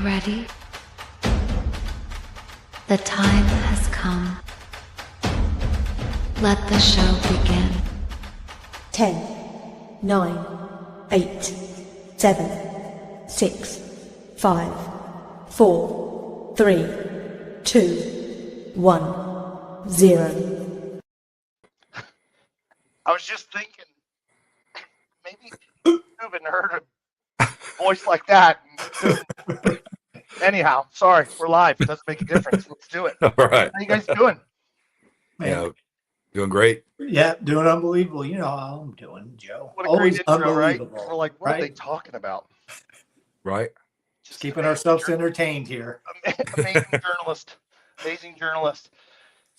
ready? The time has come. Let the show begin. 10, 9, 8, 7, 6, 5, 4, 3, 2, 1, 0. I was just thinking, maybe you haven't heard a voice like that. Anyhow, sorry, we're live. It doesn't make a difference. Let's do it. All right. How you guys doing? Man, Yeah, doing great. yeah, doing unbelievable. You know how I'm doing, Joe. What a Always great intro, right? unbelievable. We're like, what are they right? talking about? Right. Just Keeping ourselves entertained here. Amazing journalist. Amazing journalist.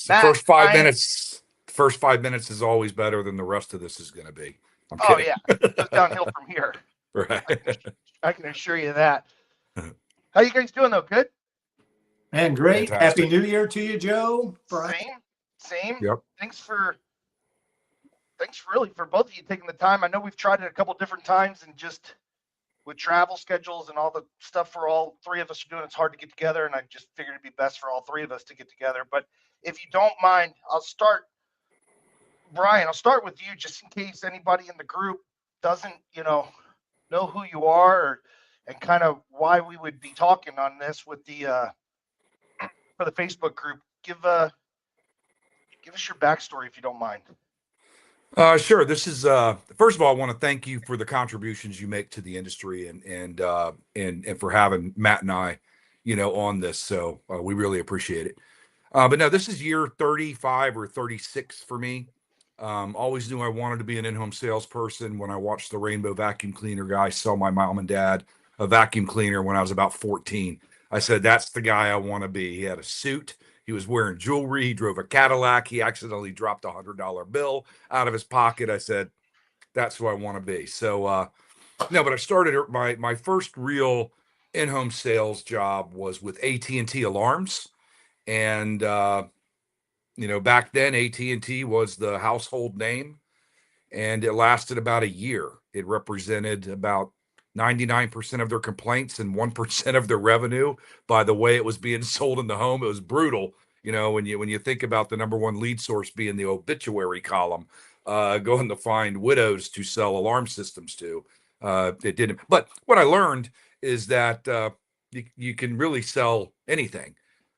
The Matt, first 5 minutes is always better than the rest of this is going to be. I'm Oh, kidding. yeah. It goes downhill from here. Right. I can assure you that. How you guys doing, though? Good? Man, great. Fantastic. Happy New Year to you, Joe. Brian. Same. Yep. Thanks really for both of you taking the time. I know we've tried it a couple different times, and just with travel schedules and all the stuff for all three of us are doing, it's hard to get together, and I just figured it'd be best for all three of us to get together. But if you don't mind, Brian, I'll start with you just in case anybody in the group doesn't, know who you are and kind of why we would be talking on this with the for the Facebook group. Give us your backstory if you don't mind. Sure. This is first of all, I want to thank you for the contributions you make to the industry and for having Matt and I, on this. So we really appreciate it. But no, this is year 35 or 36 for me. Always knew I wanted to be an in-home salesperson. When I watched the Rainbow vacuum cleaner guy sell my mom and dad a vacuum cleaner when I was about 14, I said, that's the guy I want to be. He had a suit. He was wearing jewelry. He drove a Cadillac. He accidentally dropped a $100 bill out of his pocket. I said, that's who I want to be. So, no, but I started my first real in-home sales job was with AT&T Alarms. And, back then AT&T was the household name, and it lasted about a year. It represented about 99% of their complaints and 1% of their revenue by the way it was being sold in the home. It was brutal. When you think about the number one lead source being the obituary column, going to find widows to sell alarm systems to, it didn't. But what I learned is that you can really sell anything.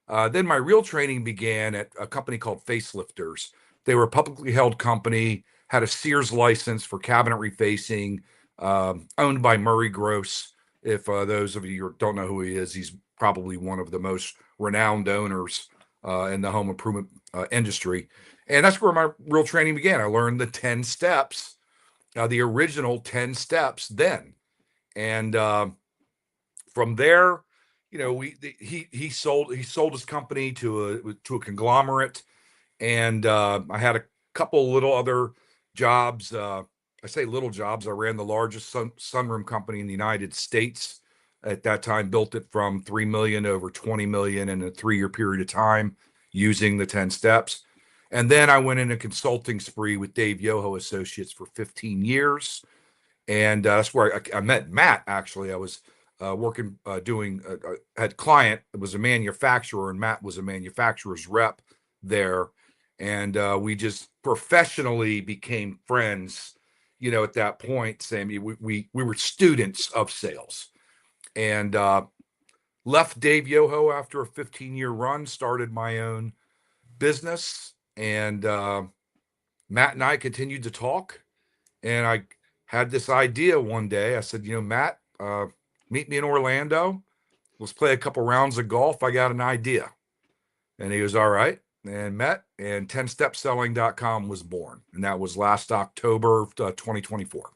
Then my real training began at a company called Facelifters. They were a publicly held company, had a Sears license for cabinet refacing, owned by Murray Gross. If those of you don't know who he is, he's probably one of the most renowned owners in the home improvement industry. And that's where my real training began. I learned the 10 steps, the original 10 steps then. And from there, he sold his company to a conglomerate, and I had a couple little other jobs. I say little jobs. I ran the largest sunroom company in the United States at that time. Built it from 3 million to over 20 million in a 3-year period of time using the 10 steps. And then I went in a consulting spree with Dave Yoho Associates for 15 years, and that's where I met Matt. Actually, I was working, had a client that was a manufacturer, and Matt was a manufacturer's rep there. And we just professionally became friends, at that point, Sammy. We were students of sales, and left Dave Yoho after a 15-year run, started my own business. And Matt and I continued to talk. And I had this idea one day. I said, Matt, meet me in Orlando. Let's play a couple rounds of golf. I got an idea. And he was all right, and met, and 10stepselling.com was born. And that was last October of 2024.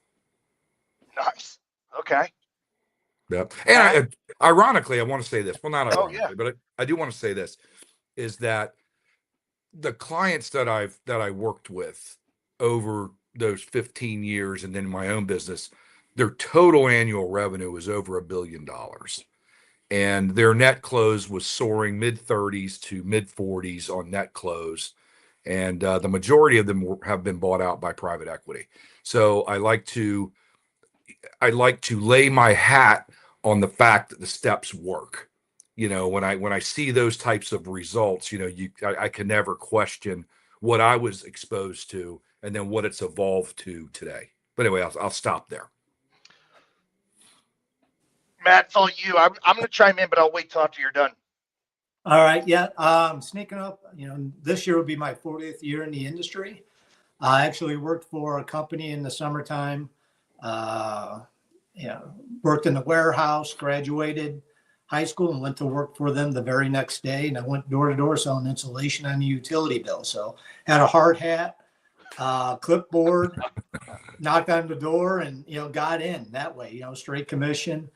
Nice. Okay. Yep. And ironically, I want to say this. Well, not ironically, yeah. but I do want to say this, is that the clients that I worked with over those 15 years and then my own business, their total annual revenue was over $1 billion. And their net close was soaring mid-30s to mid-40s on net close. And the majority of them have been bought out by private equity. So I like to lay my hat on the fact that the steps work. When I see those types of results, I can never question what I was exposed to and then what it's evolved to today. But anyway, I'll stop there. Matt, it's all you. I'm going to chime in, but I'll wait till after you're done. All right. Yeah. Sneaking up, this year will be my 40th year in the industry. I actually worked for a company in the summertime. Worked in the warehouse, graduated high school and went to work for them the very next day. And I went door to door selling insulation on the utility bill. So had a hard hat, clipboard, knocked on the door and, got in that way, straight commission.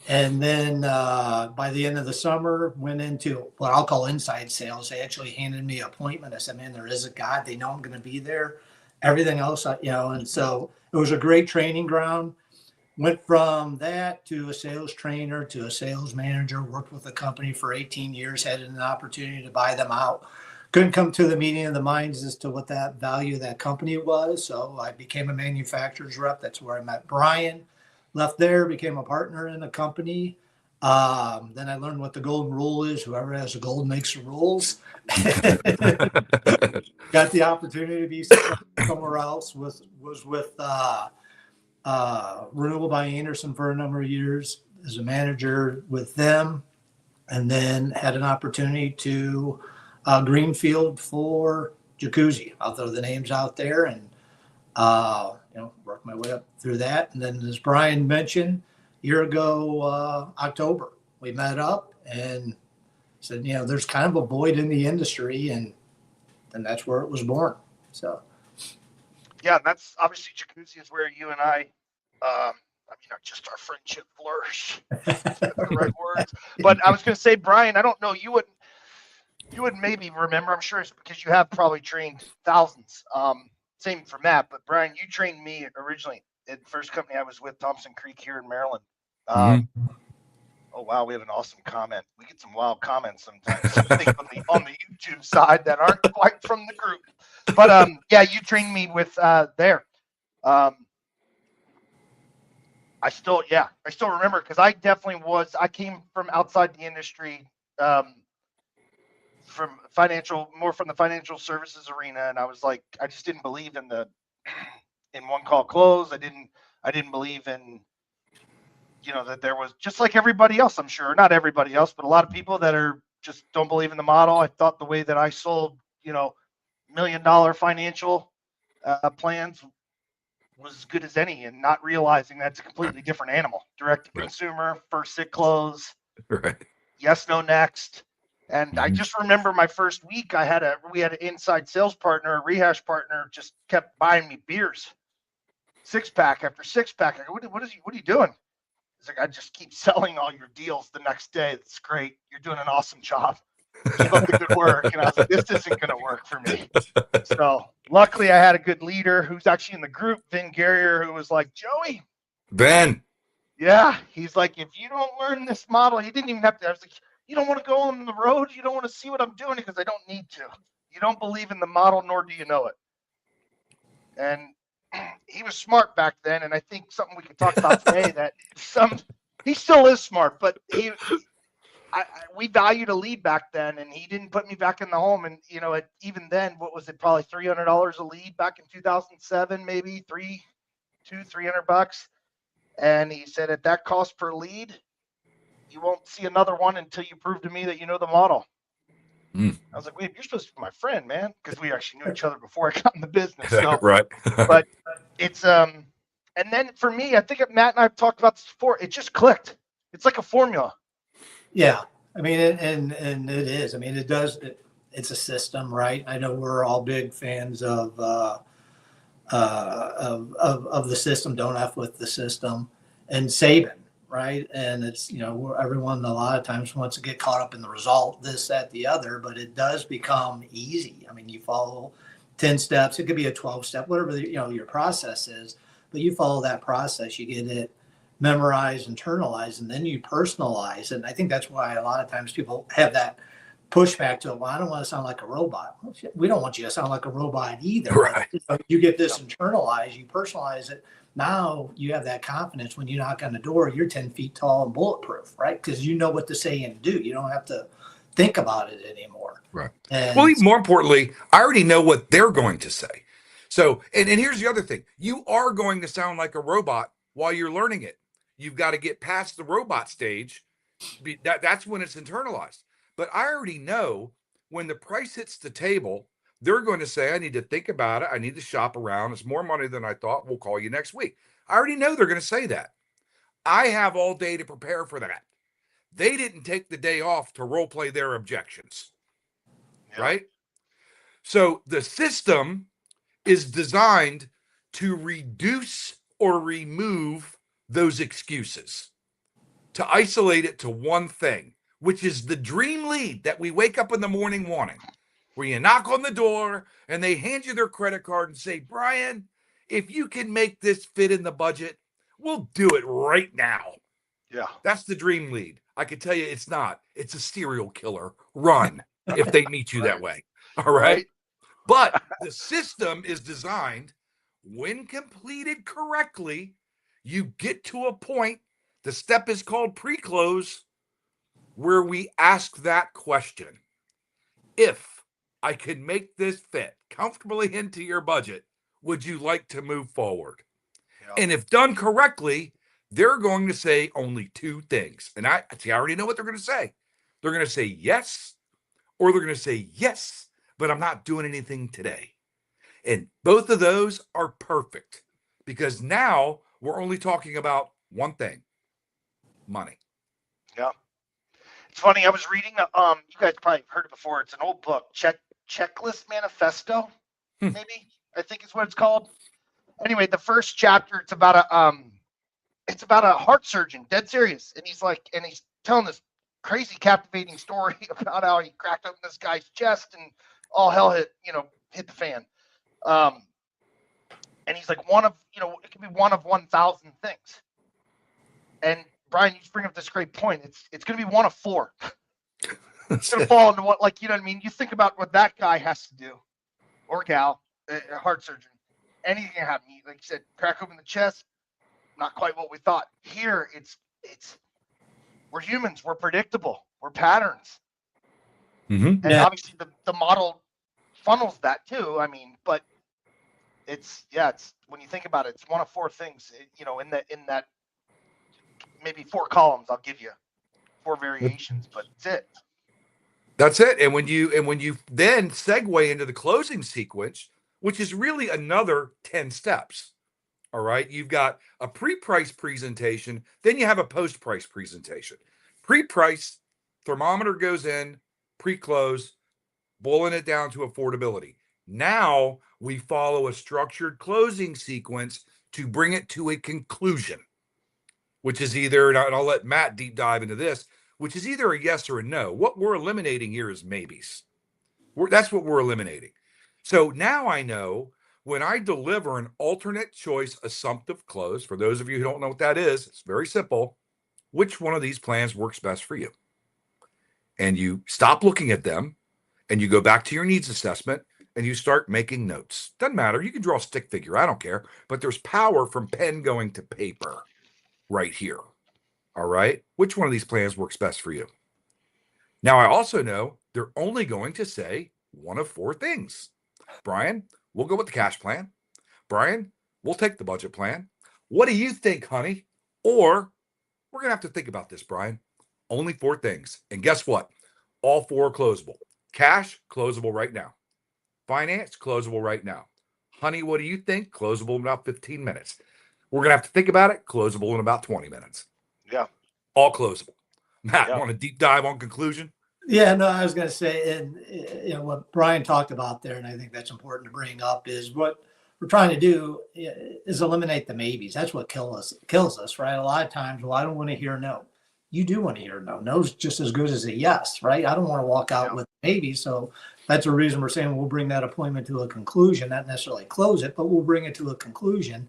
And then by the end of the summer, went into what I'll call inside sales. They actually handed me an appointment. I said, man, there is a God. They know I'm going to be there. Everything else, and so it was a great training ground. Went from that to a sales trainer to a sales manager, worked with the company for 18 years, had an opportunity to buy them out. Couldn't come to the meeting of the minds as to what that value of that company was. So I became a manufacturer's rep. That's where I met Brian. Left there, became a partner in the company. Then I learned what the golden rule is. Whoever has the gold makes the rules. Got the opportunity to be somewhere else. Was with Renewable by Anderson for a number of years as a manager with them, and then had an opportunity to Greenfield for Jacuzzi. I'll throw the names out there and work my way up through that. And then, as Brian mentioned, a year ago, October, we met up and said, there's kind of a void in the industry, and that's where it was born. So, yeah, that's obviously Jacuzzi is where you and I, just our friendship flourished. The right words. But I was going to say, Brian, I don't know, you would maybe remember. I'm sure it's because you have probably trained thousands. Same for Matt, but Brian, you trained me originally at the first company I was with, Thompson Creek here in Maryland. Oh wow, we have an awesome comment. We get some wild comments sometimes. I think on the YouTube side that aren't quite from the group. But yeah, you trained me with there. I still remember because I came from outside the industry, from the financial services arena, and I was like, I just didn't believe in one call close. I didn't believe in that there was, just like everybody else, I'm sure, not everybody else, but a lot of people that are just don't believe in the model. I thought the way that I sold $1 million financial plans was as good as any, and not realizing that's a completely different animal. Direct to consumer, first sit close, right? Yes, no, next. And I just remember my first week, we had an inside sales partner, a rehash partner, just kept buying me beers, 6-pack after 6-pack. I go, what are you doing? He's like, I just keep selling all your deals the next day. That's great. You're doing an awesome job. Keep up the good work. And I was like, this isn't going to work for me. So luckily I had a good leader who's actually in the group, Vin Garrier, who was like, Joey. Ben. Yeah. He's like, if you don't learn this model, he didn't even have to. I was like, you don't want to go on the road? You don't want to see what I'm doing? Because I don't need to. You don't believe in the model, nor do you know it. And he was smart back then, and I think something we could talk about today that he still is smart, but we valued a lead back then, and he didn't put me back in the home. And even then, what was it? Probably $300 a lead back in 2007, maybe $300. And he said, at that cost per lead, you won't see another one until you prove to me that you know the model. I was like, wait, you're supposed to be my friend, man, because we actually knew each other before I got in the business. So, right. But it's and then for me, I think Matt and I have talked about this before. It just clicked. It's like a formula. Yeah, I mean, and it is. I mean, it does. It's a system, right? I know we're all big fans of the system. Don't F with the system, and saving. Right. And it's, everyone a lot of times wants to get caught up in the result, this, that, the other, but it does become easy. I mean, you follow 10 steps, it could be a 12-step, whatever, your process is, but you follow that process, you get it memorized, internalized, and then you personalize. And I think that's why a lot of times people have that pushback to, well, I don't want to sound like a robot. We don't want you to sound like a robot either. Right. You get this internalized, you personalize it, Now you have that confidence when you knock on the door, you're 10 feet tall and bulletproof, right? Because you know what to say and do. You don't have to think about it anymore. Right. And Well, even more importantly, I already know what they're going to say. So, and here's the other thing. You are going to sound like a robot while you're learning it. You've got to get past the robot stage. That's when it's internalized. But I already know when the price hits the table, they're going to say, I need to think about it. I need to shop around. It's more money than I thought. We'll call you next week. I already know they're going to say that. I have all day to prepare for that. They didn't take the day off to role play their objections. Yeah. Right? So the system is designed to reduce or remove those excuses, to isolate it to one thing, which is the dream lead that we wake up in the morning wanting, where you knock on the door and they hand you their credit card and say, Brian, if you can make this fit in the budget, we'll do it right now. Yeah. That's the dream lead. I can tell you it's not. It's a serial killer. Run if they meet you that way. All right. But the system is designed, when completed correctly, you get to a point, the step is called pre-close, where we ask that question. If I can make this fit comfortably into your budget, would you like to move forward? Yeah. And if done correctly, they're going to say only two things. And I already know what they're going to say. They're going to say yes, or they're going to say yes, but I'm not doing anything today. And both of those are perfect, because now we're only talking about one thing: money. Yeah. It's funny. I was reading, you guys probably heard it before. It's an old book, Checklist Manifesto, maybe, I think is what it's called. Anyway, the first chapter, it's about a heart surgeon, dead serious. And he's telling this crazy captivating story about how he cracked open this guy's chest and all hell hit the fan. And he's like, it can be one of 1,000 things. And Brian, you just bring up this great point. It's going to be one of 4. It's going to fall into what, you know what I mean? You think about what that guy has to do, or gal, a heart surgeon. Anything can happen. Like you said, crack open the chest, not quite what we thought. Here, it's we're humans. We're predictable. We're patterns. Mm-hmm. And obviously the model funnels that too. I mean, but it's when you think about it, it's one of 4 things, in that maybe 4 columns. I'll give you 4 variations, but that's it. That's it. And when you then segue into the closing sequence, which is really another 10 steps. All right. You've got a pre-price presentation, then you have a post-price presentation. Pre-price, thermometer goes in, pre-close, boiling it down to affordability. Now we follow a structured closing sequence to bring it to a conclusion, which is either, and I'll let Matt deep dive into this, which is either a yes or a no. What we're eliminating here is maybes. That's what we're eliminating. So now I know when I deliver an alternate choice assumptive close, for those of you who don't know what that is, it's very simple. Which one of these plans works best for you? And you stop looking at them and you go back to your needs assessment and you start making notes. Doesn't matter. You can draw a stick figure. I don't care. But there's power from pen going to paper right here. All right. Which one of these plans works best for you? Now, I also know they're only going to say one of 4 things. Brian, we'll go with the cash plan. Brian, we'll take the budget plan. What do you think, honey? Or we're going to have to think about this, Brian. Only 4 things. And guess what? All 4 are closable. Cash, closable right now. Finance, closable right now. Honey, what do you think? Closable in about 15 minutes. We're going to have to think about it. Closable in about 20 minutes. Yeah. All closable. Matt, want a deep dive on conclusion? Yeah, no, I was going to say, and what Brian talked about there, and I think that's important to bring up, is what we're trying to do is eliminate the maybes. That's what kills us, right? A lot of times, well, I don't want to hear no. You do want to hear no. No's just as good as a yes, right? I don't want to walk out with maybe. So that's the reason we're saying we'll bring that appointment to a conclusion, not necessarily close it, but we'll bring it to a conclusion.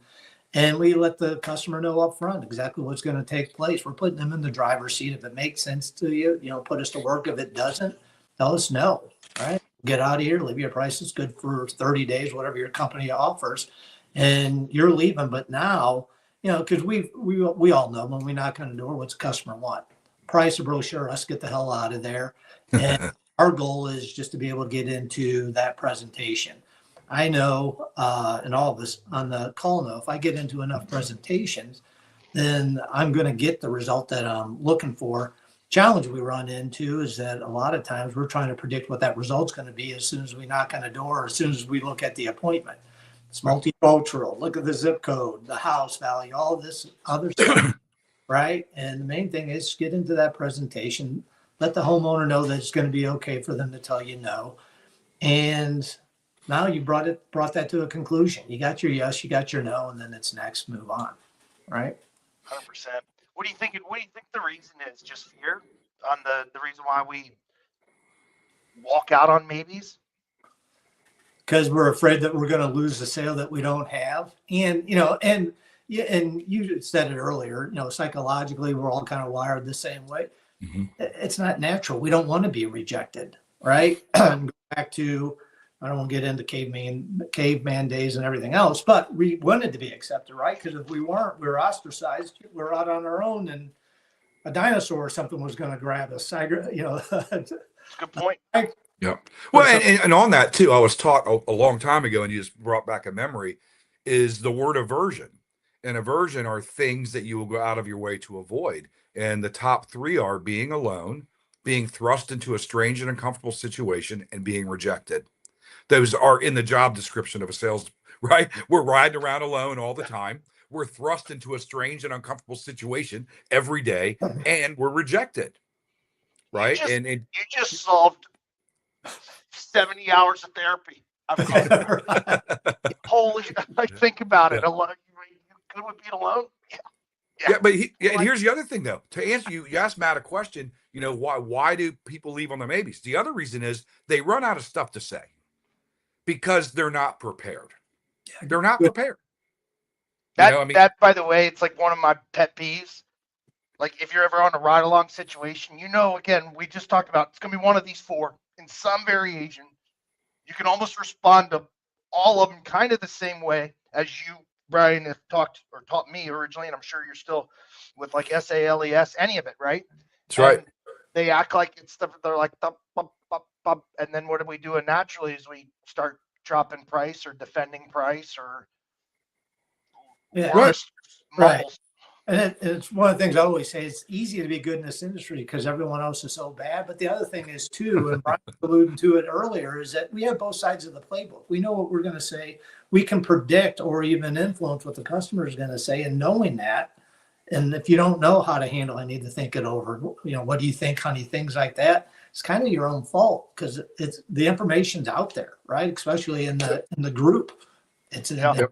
And we let the customer know up front exactly what's going to take place. We're putting them in the driver's seat. If it makes sense to you, put us to work. If it doesn't, tell us no, right? Get out of here, leave your prices good for 30 days, whatever your company offers. and you're leaving. But now, because we all know when we knock on the door, what's the customer want? Price, a brochure, let's get the hell out of there. And our goal is just to be able to get into that presentation. I know, and all of us on the call know, if I get into enough presentations, then I'm going to get the result that I'm looking for. Challenge we run into is that a lot of times we're trying to predict what that result's going to be as soon as we knock on the door, or as soon as we look at the appointment. It's multicultural. Look at the zip code, the house value, all this other stuff, right? And the main thing is get into that presentation, let the homeowner know that it's going to be okay for them to tell you no. And now you brought that to a conclusion. You got your yes, you got your no, and then it's next, move on, right? 100%. What do you think the reason is? Just fear on the reason why we walk out on maybes? Because we're afraid that we're going to lose the sale that we don't have. And you said it earlier, psychologically, we're all kind of wired the same way. Mm-hmm. It's not natural. We don't want to be rejected, right? Go back to, I don't want to get into caveman days and everything else, but we wanted to be accepted, right? Because if we weren't, we were ostracized. We were out on our own, and a dinosaur or something was going to grab us. Good point. Yeah. Well, and on that too, I was taught a long time ago, and you just brought back a memory, is the word aversion. And aversion are things that you will go out of your way to avoid. And the top three are being alone, being thrust into a strange and uncomfortable situation, and being rejected. Those are in the job description of a sales, right? We're riding around alone all the time. We're thrust into a strange and uncomfortable situation every day, and we're rejected, right? You just solved 70 hours of therapy. Holy, I think about it. Alone, you good with being alone? Yeah, but and here's the other thing, though. To answer you asked Matt a question. Why do people leave on their maybes? The other reason is they run out of stuff to say because they're not prepared. They're not prepared. That, by the way, it's like one of my pet peeves. Like if you're ever on a ride along situation, again, we just talked about it's going to be one of these four in some variation. You can almost respond to all of them kind of the same way as you, Brian, have taught me originally, and I'm sure you're still with like SALES, any of it, right? That's right. They act like it's they're like thump, bump, bump, bump, and then what are we doing naturally is we start dropping price or defending price or right. And it's one of the things I always say, it's easy to be good in this industry because everyone else is so bad. But the other thing is too, and Brian alluded to it earlier, is that we have both sides of the playbook. We know what we're going to say. We can predict or even influence what the customer is going to say, and knowing that. And if you don't know how to handle, I need to think it over. What do you think, honey? Things like that. It's kind of your own fault because it's the information's out there, right? Especially in the group. It's in there.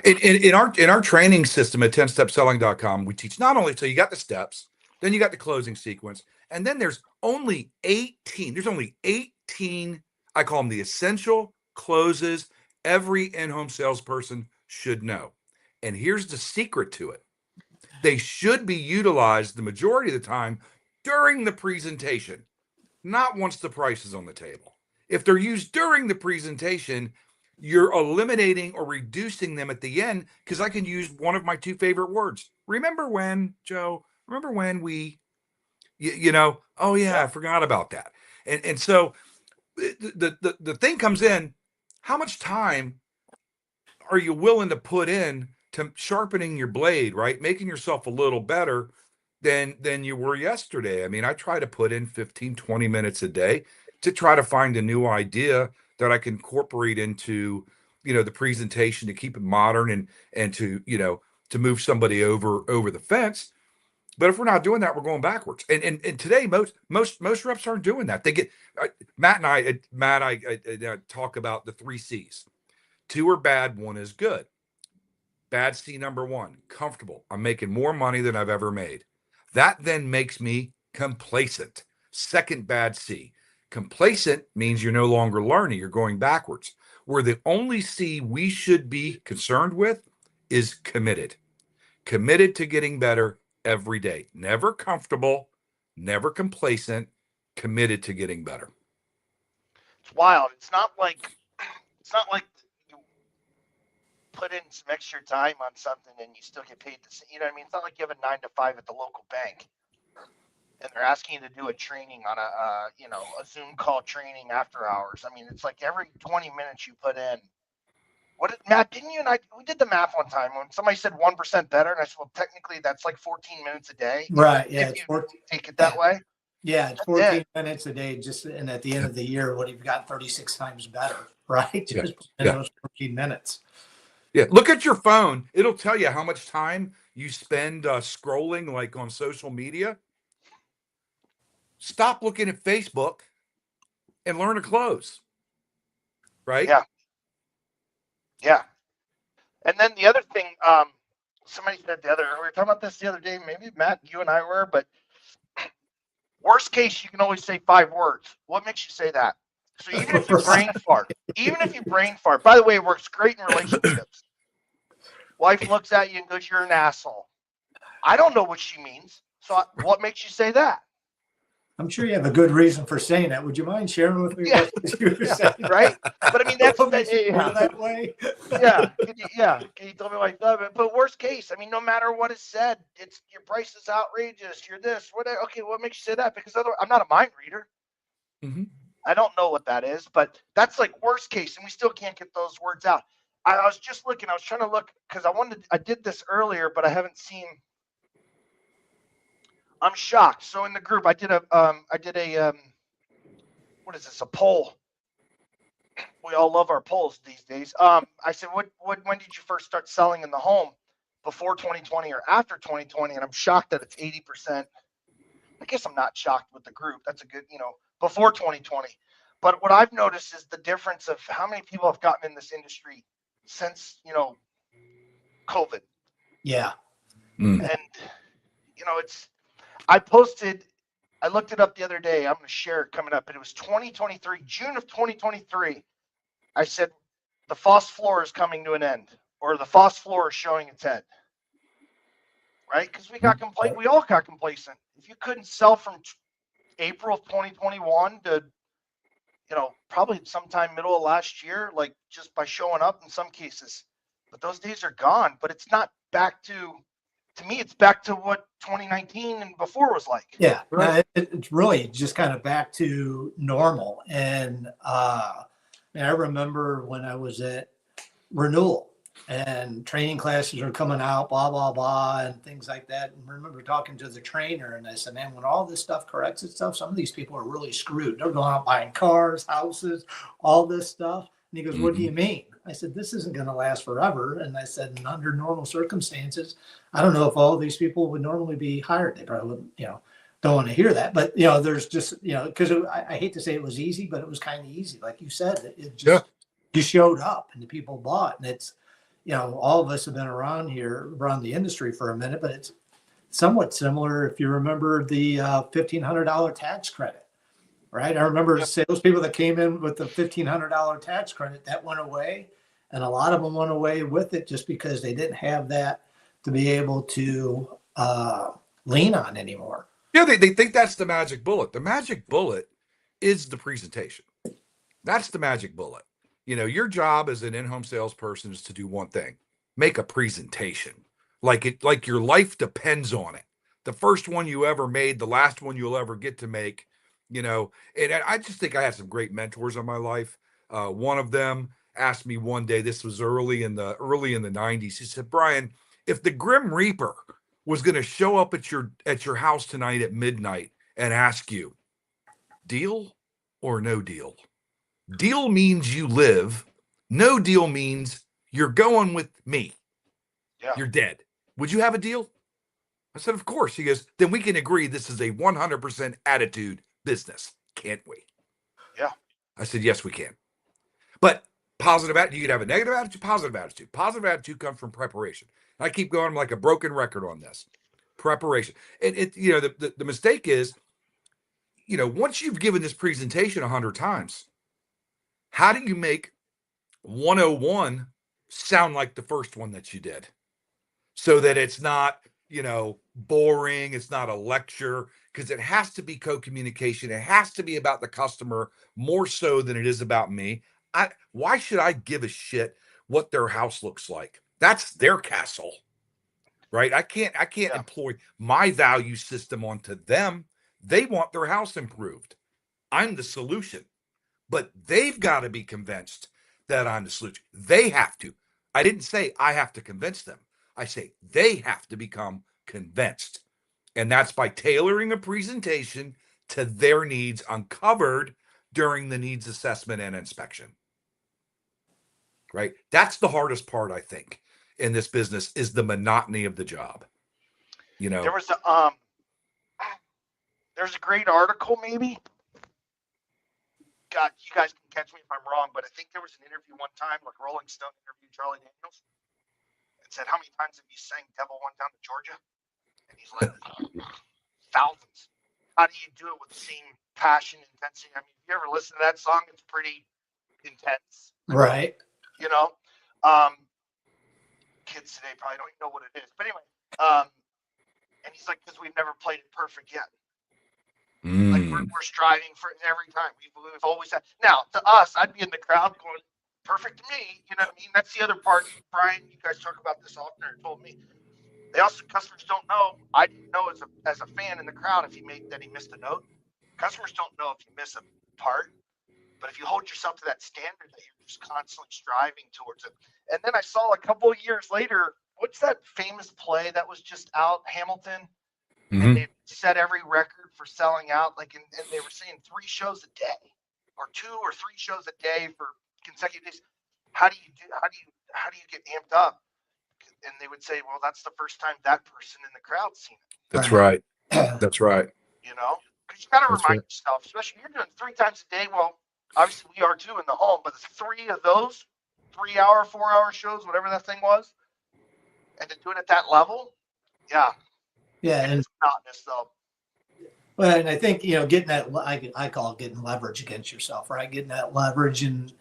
In our training system at 10stepselling.com, we teach not only, so you got the steps, then you got the closing sequence, and then there's only 18. There's only 18, I call them the essential closes every in-home salesperson should know. And here's the secret to it. They should be utilized the majority of the time during the presentation, not once the price is on the table. If they're used during the presentation, you're eliminating or reducing them at the end, because I can use one of my two favorite words. Remember when, Joe? Remember when we, oh yeah, I forgot about that. And so the thing comes in, how much time are you willing to put in to sharpening your blade, right? Making yourself a little better than you were yesterday. I mean, I try to put in 15, 20 minutes a day to try to find a new idea that I can incorporate into, the presentation to keep it modern and to, to move somebody over the fence. But if we're not doing that, we're going backwards. And today, most reps aren't doing that. They get Matt and I talk about the 3 C's. 2 are bad, 1 is good. Bad C number 1, comfortable. I'm making more money than I've ever made. That then makes me complacent. Second bad C. Complacent means you're no longer learning, you're going backwards. Where the only C we should be concerned with is committed. Committed to getting better every day. Never comfortable, never complacent, committed to getting better. It's wild. It's not like you put in some extra time on something and you still get paid the same. You know what I mean? It's not like you have a 9 to 5 at the local bank and they're asking you to do a training on a Zoom call training after hours. I mean, it's like every 20 minutes you put in. Matt, didn't you and I, we did the math one time when somebody said 1% better. And I said, well, technically that's like 14 minutes a day. Right. Yeah. If you take it that way. Yeah. It's 14 minutes a day. And at the end of the year, what you've got 36 times better, right? Just in those 14 minutes. Yeah. Look at your phone. It'll tell you how much time you spend scrolling like on social media. Stop looking at Facebook and learn to close. Right? Yeah. Yeah. And then the other thing, somebody said we were talking about this the other day, maybe Matt, you and I were, but worst case, you can always say 5 words. What makes you say that? So even if you brain fart, by the way, it works great in relationships. Wife looks at you and goes, you're an asshole. I don't know what she means. So what makes you say that? I'm sure you have a good reason for saying that. Would you mind sharing with me what you were saying? Right? But I mean, that's that way. Can you tell me why you thought of it? But worst case, I mean, no matter what is said, it's your price is outrageous. You're this, whatever. Okay, what makes you say that? Because I'm not a mind reader. Mm-hmm. I don't know what that is, but that's like worst case, and we still can't get those words out. I was just looking. I was trying to look because I did this earlier, but I haven't seen. I'm shocked. So in the group, I did a what is this? A poll. We all love our polls these days. I said, when did you first start selling in the home? Before 2020 or after 2020? And I'm shocked that it's 80%. I guess I'm not shocked with the group. That's a good, before 2020. But what I've noticed is the difference of how many people have gotten in this industry since, COVID. Yeah. And, I looked it up the other day. I'm going to share it coming up, but it was 2023, June of 2023. I said, the FOSS floor is coming to an end, or the FOSS floor is showing its head. Right? Because we all got complacent. If you couldn't sell from April of 2021 to, probably sometime middle of last year, like just by showing up in some cases, but those days are gone. But it's not back to me, it's back to what 2019 and before was like. Yeah, right? It's really just kind of back to normal. And I remember when I was at renewal and training classes are coming out, blah, blah, blah, and things like that. And I remember talking to the trainer and I said, man, when all this stuff corrects itself, some of these people are really screwed. They're going out buying cars, houses, all this stuff. And he goes, what do you mean? I said, this isn't going to last forever. And I said, under normal circumstances, I don't know if all these people would normally be hired. They probably wouldn't, don't want to hear that. But, there's just, because I hate to say it was easy, but it was kind of easy. Like you said, it just you showed up and the people bought. And it's, all of us have been around the industry for a minute, but it's somewhat similar. If you remember the $1,500 tax credit. Right. I remember salespeople that came in with the $1,500 tax credit that went away. And a lot of them went away with it just because they didn't have that to be able to lean on anymore. Yeah, they think that's the magic bullet. The magic bullet is the presentation. That's the magic bullet. Your job as an in-home salesperson is to do one thing: make a presentation. Like your life depends on it. The first one you ever made, the last one you'll ever get to make. And I just think I had some great mentors in my life. One of them asked me one day, this was early in the 90s. He said, Brian, if the Grim Reaper was going to show up at your house tonight at midnight and ask you, deal or no deal? Deal means you live. No deal means you're going with me. Yeah. You're dead. Would you have a deal? I said, of course. He goes, then we can agree this is a 100% attitude business, can't we? Yeah. I said, yes, we can. But positive attitude, you could have a negative attitude, positive attitude. Positive attitude comes from preparation. And I keep going, I'm like a broken record on this. Preparation. And the mistake is, once you've given this presentation 100 times, how do you make 101 sound like the first one that you did? So that it's not, boring. It's not a lecture, because it has to be co-communication. It has to be about the customer more so than it is about me. Why should I give a shit what their house looks like. That's their castle, right? I can't Yeah. employ my value system onto them. They want their house improved. I'm the solution, but they've got to be convinced that I'm the solution. They have to. I didn't say I have to convince them. I say they have to become convinced. And that's by tailoring a presentation to their needs uncovered during the needs assessment and inspection. Right? That's the hardest part, I think, in this business is the monotony of the job. You know, there's a great article, maybe. God, you guys can catch me if I'm wrong, but I think there was an interview one time, like Rolling Stone interviewed Charlie Daniels. It said, how many times have you sang Devil Went Down to Georgia? And he's like, thousands. How do you do it with the same passion, intensity? I mean, if you ever listen to that song, it's pretty intense. Right. You know, kids today probably don't even know what it is. But anyway, and he's like, because we've never played it perfect yet. Like we're striving for it every time. We've always had. Now, to us, I'd be in the crowd going, perfect to me. You know what I mean? That's the other part. Brian, you guys talk about this often, or told me. They also, customers don't know. I didn't know as a fan in the crowd if he missed a note. Customers don't know if you miss a part. But if you hold yourself to that standard that you're just constantly striving towards it. And then I saw a couple of years later, what's that famous play that was just out, Hamilton? And they set every record for selling out. Like, and they were saying 3 shows a day, or 2 or 3 shows a day for consecutive days. How do you get amped up? And they would say, well, that's the first time that person in the crowd's seen it. That's right. That's right. You know, because you got to remind yourself, especially if you're doing 3 times a day. Well, obviously we are too in the home, but 3 of those 3-hour, 4-hour shows, whatever that thing was, and to do it at that level, yeah. Yeah, and it's monotonous though. Well, and I think, getting that, I call it getting leverage against yourself, right? Getting that leverage and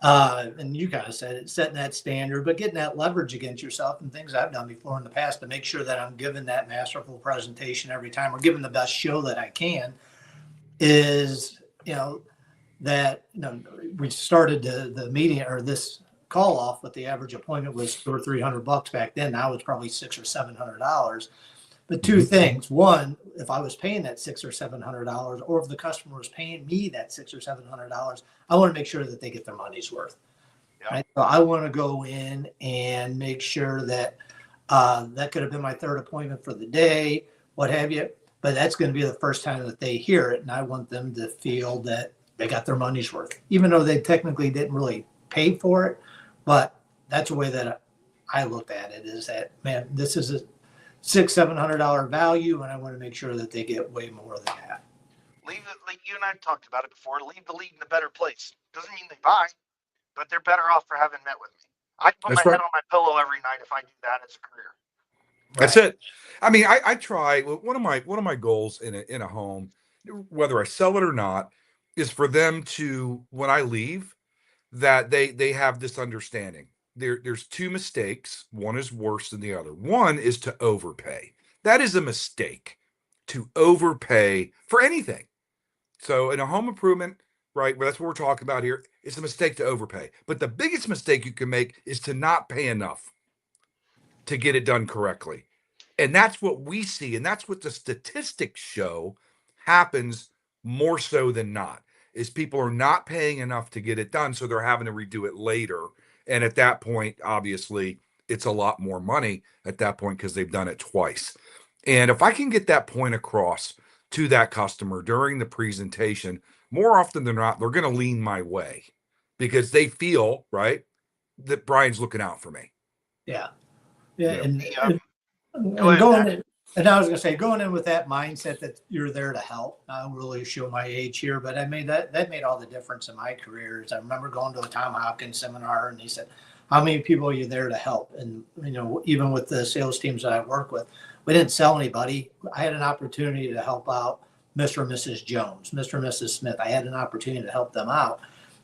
you kind of said it, setting that standard, but getting that leverage against yourself and things I've done before in the past to make sure that I'm giving that masterful presentation every time, or giving the best show that I can is, that, we started the meeting or this call off with the average appointment was $200 or $300 back then. Now it's probably $600 or $700. But 2 things. One, if I was paying that $600 or $700, or if the customer was paying me that $600 or $700, I want to make sure that they get their money's worth. Yeah. Right? So I want to go in and make sure that that could have been my 3rd appointment for the day, what have you. But that's going to be the first time that they hear it, and I want them to feel that they got their money's worth, even though they technically didn't really pay for it. But that's the way that I looked at it, is that, man, this is a $600-$700 value, and I want to make sure that they get way more than that. Leave it, like you and I talked about it before. Leave the lead in a better place. Doesn't mean they buy, but they're better off for having met with me. I can put my head on my pillow every night if I do that as a career. That's it. I mean, I try. One of my goals in a home, whether I sell it or not, is for them to, when I leave, that they have this understanding. There's 2 mistakes. One is worse than the other. One is to overpay. That is a mistake, to overpay for anything. So in a home improvement, right, well, that's what we're talking about here. It's a mistake to overpay. But the biggest mistake you can make is to not pay enough to get it done correctly. And that's what we see. And that's what the statistics show happens more so than not, is people are not paying enough to get it done. So they're having to redo it later. And at that point, obviously, it's a lot more money at that point because they've done it twice. And if I can get that point across to that customer during the presentation, more often than not, they're going to lean my way because they feel, right, that Brian's looking out for me. Yeah. Yeah. Yeah. And going in, and I was going to say, going in with that mindset that you're there to help. I don't really show my age here, but that made all the difference in my career. I remember going to a Tom Hopkins seminar, and he said, how many people are you there to help? And, even with the sales teams that I work with, we didn't sell anybody. I had an opportunity to help out Mr. and Mrs. Jones, Mr. and Mrs. Smith. I had an opportunity to help them out.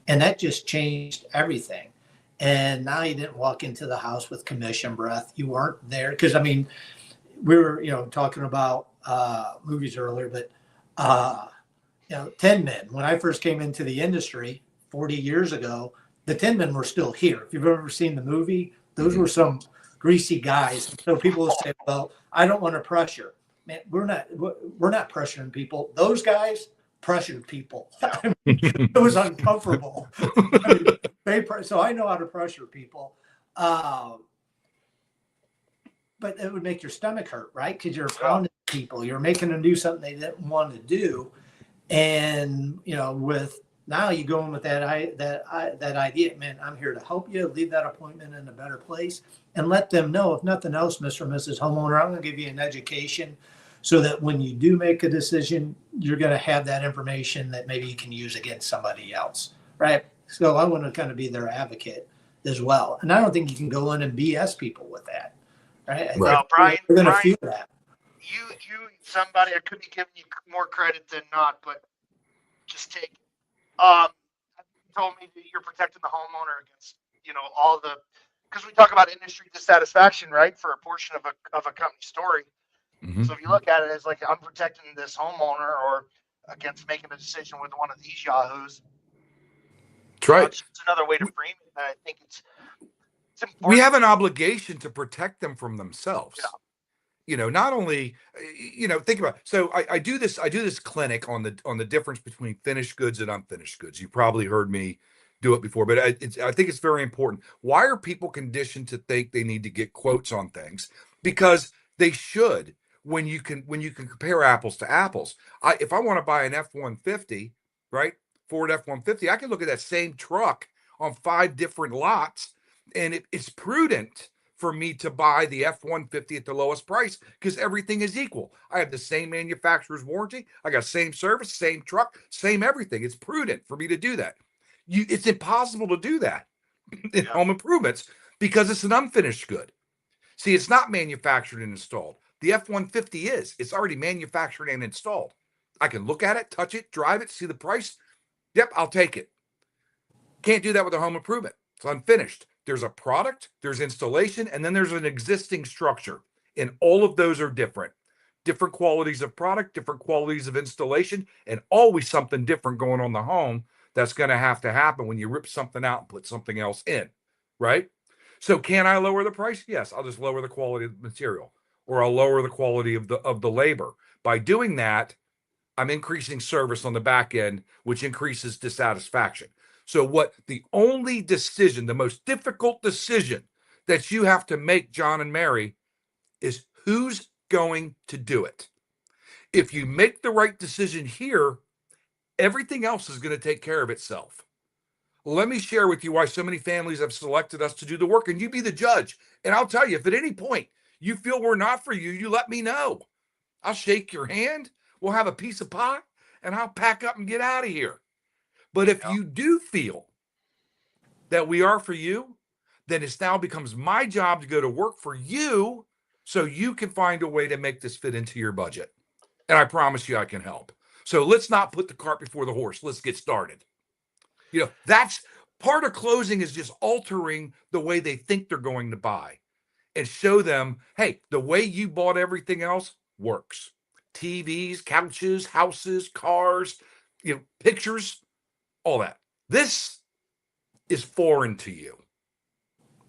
And that just changed everything. And now you didn't walk into the house with commission breath. You weren't there. Because, we were, talking about movies earlier, but, 10 Men. When I first came into the industry 40 years ago, the Tin Men were still here. If you've ever seen the movie, those were some greasy guys. So people will say, well, I don't want to pressure. Man, we're not pressuring people. Those guys pressured people. I mean, it was uncomfortable. I mean, so I know how to pressure people. But it would make your stomach hurt, right? Because you're pounding people. You're making them do something they didn't want to do. And, with now you go in with that idea, man, I'm here to help you leave that appointment in a better place, and let them know, if nothing else, Mr. and Mrs. Homeowner, I'm going to give you an education so that when you do make a decision, you're going to have that information that maybe you can use against somebody else, right? So I want to kind of be their advocate as well. And I don't think you can go in and BS people with that, right? Well, Brian, we're going to feel that. You, somebody, I could be giving you more credit than not, but just take. You told me that you're protecting the homeowner against, all the, because we talk about industry dissatisfaction, right, for a portion of a company story. Mhm. So if you look at it as like, I'm protecting this homeowner or against making a decision with one of these yahoos. That's right. It's another way to frame it. And I think it's important. We have an obligation to protect them from themselves. Yeah. Not only, think about it. So I do this clinic on the difference between finished goods and unfinished goods. You probably heard me do it before, but I think it's very important. Why are people conditioned to think they need to get quotes on things? Because they should, when you can compare apples to apples. If I want to buy an F-150, right? Ford F-150, I can look at that same truck on 5 different lots, and it's prudent for me to buy the F-150 at the lowest price because everything is equal. I have the same manufacturer's warranty. I got same service, same truck, same everything. It's prudent for me to do that. It's impossible to do that in home improvements because it's an unfinished good. See, it's not manufactured and installed. The F-150 is. It's already manufactured and installed. I can look at it, touch it, drive it, see the price. Yep, I'll take it. Can't do that with a home improvement. It's unfinished. There's a product, there's installation, and then there's an existing structure. And all of those are different. Different qualities of product, different qualities of installation, and always something different going on the home that's going to happen when you rip something out and put something else in, right? So can I lower the price? Yes, I'll just lower the quality of the material, or I'll lower the quality of the labor. By doing that, I'm increasing service on the back end, which increases dissatisfaction. So the only decision, the most difficult decision that you have to make, John and Mary, is who's going to do it. If you make the right decision here, everything else is going to take care of itself. Let me share with you why so many families have selected us to do the work, and you be the judge. And I'll tell you, if at any point you feel we're not for you, you let me know. I'll shake your hand. We'll have a piece of pie, and I'll pack up and get out of here. But if you do feel that we are for you, then it now becomes my job to go to work for you so you can find a way to make this fit into your budget. And I promise you I can help. So let's not put the cart before the horse. Let's get started. That's part of closing, is just altering the way they think they're going to buy and show them, hey, the way you bought everything else works. TVs, couches, houses, cars, pictures, all that. This is foreign to you.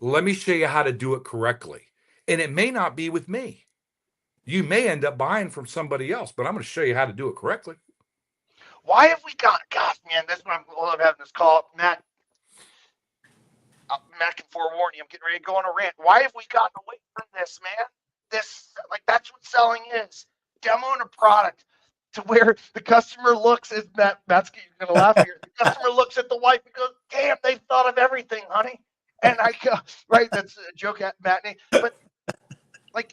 Let me show you how to do it correctly. And it may not be with me. You may end up buying from somebody else, but I'm going to show you how to do it correctly. Why have we got, gosh, man, that's what I love having this call. Matt can forewarn you, I'm getting ready to go on a rant. Why have we gotten away from this, man? That's what selling is. Demoing a product to where the customer looks at Matt's going to laugh here. The customer looks at the wife and goes, damn, they've thought of everything, honey. And I go, right, that's a joke at Matt. But, man,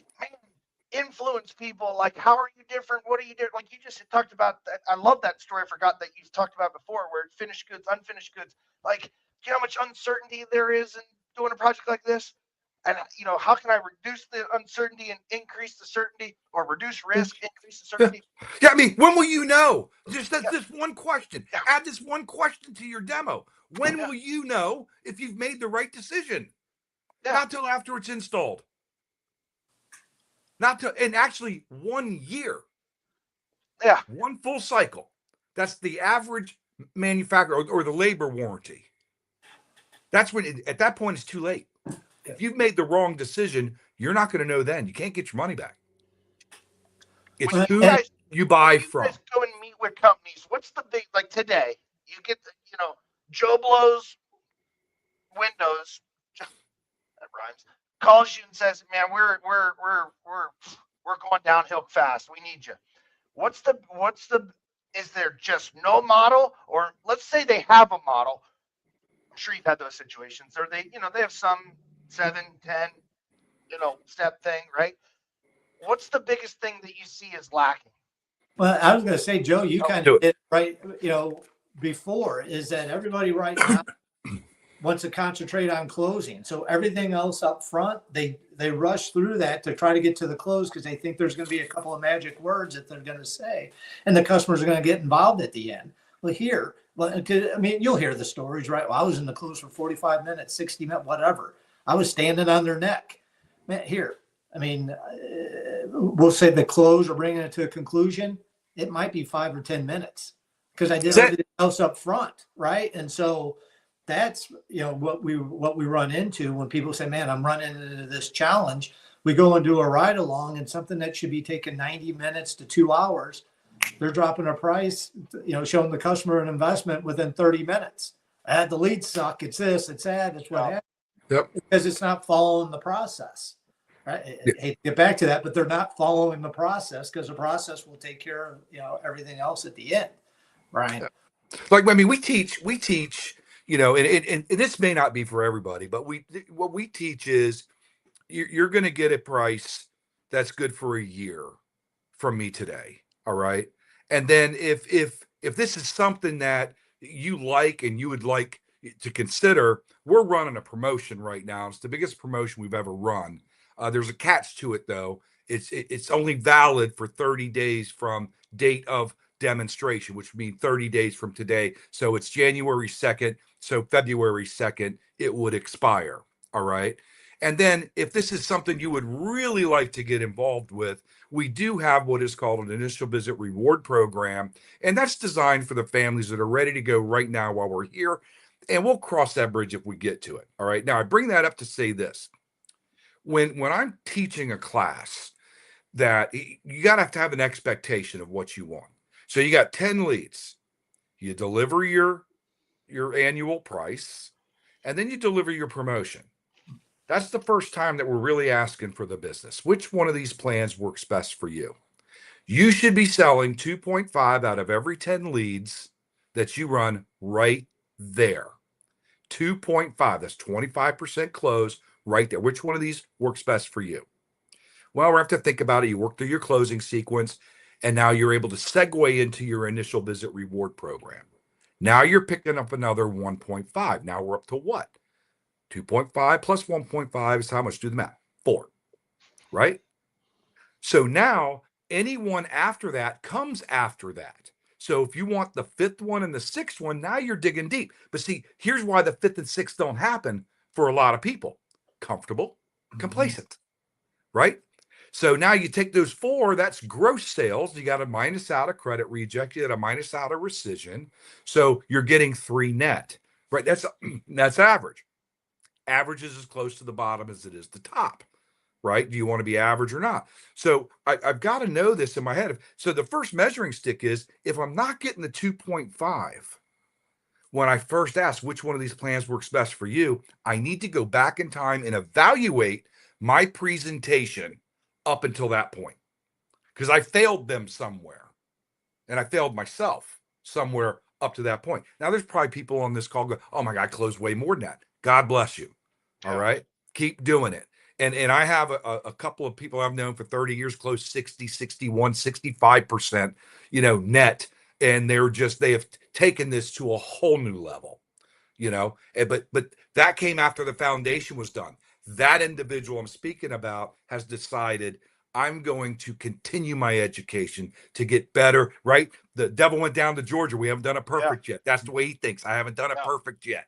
influence people. How are you different? What are you doing? You just talked about that. I love that story. I forgot that you've talked about before, where finished goods, unfinished goods. Do you know how much uncertainty there is in doing a project like this? And, how can I reduce the uncertainty and increase the certainty, or reduce risk, increase the certainty? Yeah, when will you know? Just this one question. Yeah. Add this one question to your demo. When will you know if you've made the right decision? Yeah. Not till after it's installed. And actually 1 year. Yeah. One full cycle. That's the average manufacturer or the labor warranty. That's when at that point it's too late. If you've made the wrong decision, you're not going to know then. You can't get your money back. It's When who you buy you from. guys go and meet with companies, what's the big, like today, you get the, Joe Blow's Windows, that rhymes, calls you and says, man, we're going downhill fast. We need you. Is there just no model? Or let's say they have a model. I'm sure you've had those situations. Or they have some 7, 10, step thing, right? What's the biggest thing that you see is lacking? Well, I was going to say, Joe, you kind do of it. did right, before, is that everybody right now wants to concentrate on closing. So everything else up front, they rush through that to try to get to the close because they think there's going to be a couple of magic words that they're going to say, and the customers are going to get involved at the end. Well, I mean, you'll hear the stories, right? Well, I was in the close for 45 minutes, 60 minutes, whatever. I was standing on their neck. Man, I mean, we'll say the close or bringing it to a conclusion, it might be 5 or 10 minutes because I did everything else up front, right? And so that's what we run into when people say, man, I'm running into this challenge. We go and do a ride along, and something that should be taking 90 minutes to 2 hours, they're dropping a price, showing the customer an investment within 30 minutes. The leads suck. It's this, it's that, it's what happened. Yep. Because it's not following the process. Right? I hate to get back to that, but they're not following the process because the process will take care of everything else at the end. Right. Like, I mean, we teach, and this may not be for everybody, but what we teach is you're going to get a price that's good for a year from me today. All right. And then if this is something that you like and you would like to consider, we're running a promotion right now. It's the biggest promotion we've ever run. There's a catch to it though. It's only valid for 30 days from date of demonstration, which would mean 30 days from today. So it's January 2nd. So February 2nd, it would expire. All right. And then if this is something you would really like to get involved with, we do have what is called an initial visit reward program. And that's designed for the families that are ready to go right now while we're here. And we'll cross that bridge if we get to it. All right. Now I bring that up to say this. When I'm teaching a class, that you got to have an expectation of what you want. So you got 10 leads. You deliver your annual price, and then you deliver your promotion. That's the first time that we're really asking for the business. Which one of these plans works best for you? You should be selling 2.5 out of every 10 leads that you run right there. 2.5, that's 25% close right there. Which one of these works best for you? Well, we have to think about it. You work through your closing sequence, and now you're able to segue into your initial visit reward program. Now you're picking up another 1.5. Now we're up to what? 2.5 plus 1.5 is how much? Do the math. 4, right? So now anyone after that comes after that. So if you want the 5th one and the 6th one, now you're digging deep. But see, here's why the 5th and 6th don't happen for a lot of people. Comfortable, complacent, right? So now you take those 4, that's gross sales. You got to minus out a credit reject. You got to minus out a rescission. So you're getting 3 net, right? That's average. Average is as close to the bottom as it is the top, right? Do you want to be average or not? So I've got to know this in my head. So the first measuring stick is if I'm not getting the 2.5, when I first ask which one of these plans works best for you, I need to go back in time and evaluate my presentation up until that point, because I failed them somewhere, and I failed myself somewhere up to that point. Now there's probably people on this call go, oh my God, I closed way more than that. God bless you. All right. Keep doing it. And I have a couple of people I've known for 30 years, close 60, 61, 65%, net. And they have taken this to a whole new level, but that came after the foundation was done. That individual I'm speaking about has decided I'm going to continue my education to get better, right? The devil went down to Georgia. We haven't done it perfect yet. That's the way he thinks. I haven't done it perfect yet,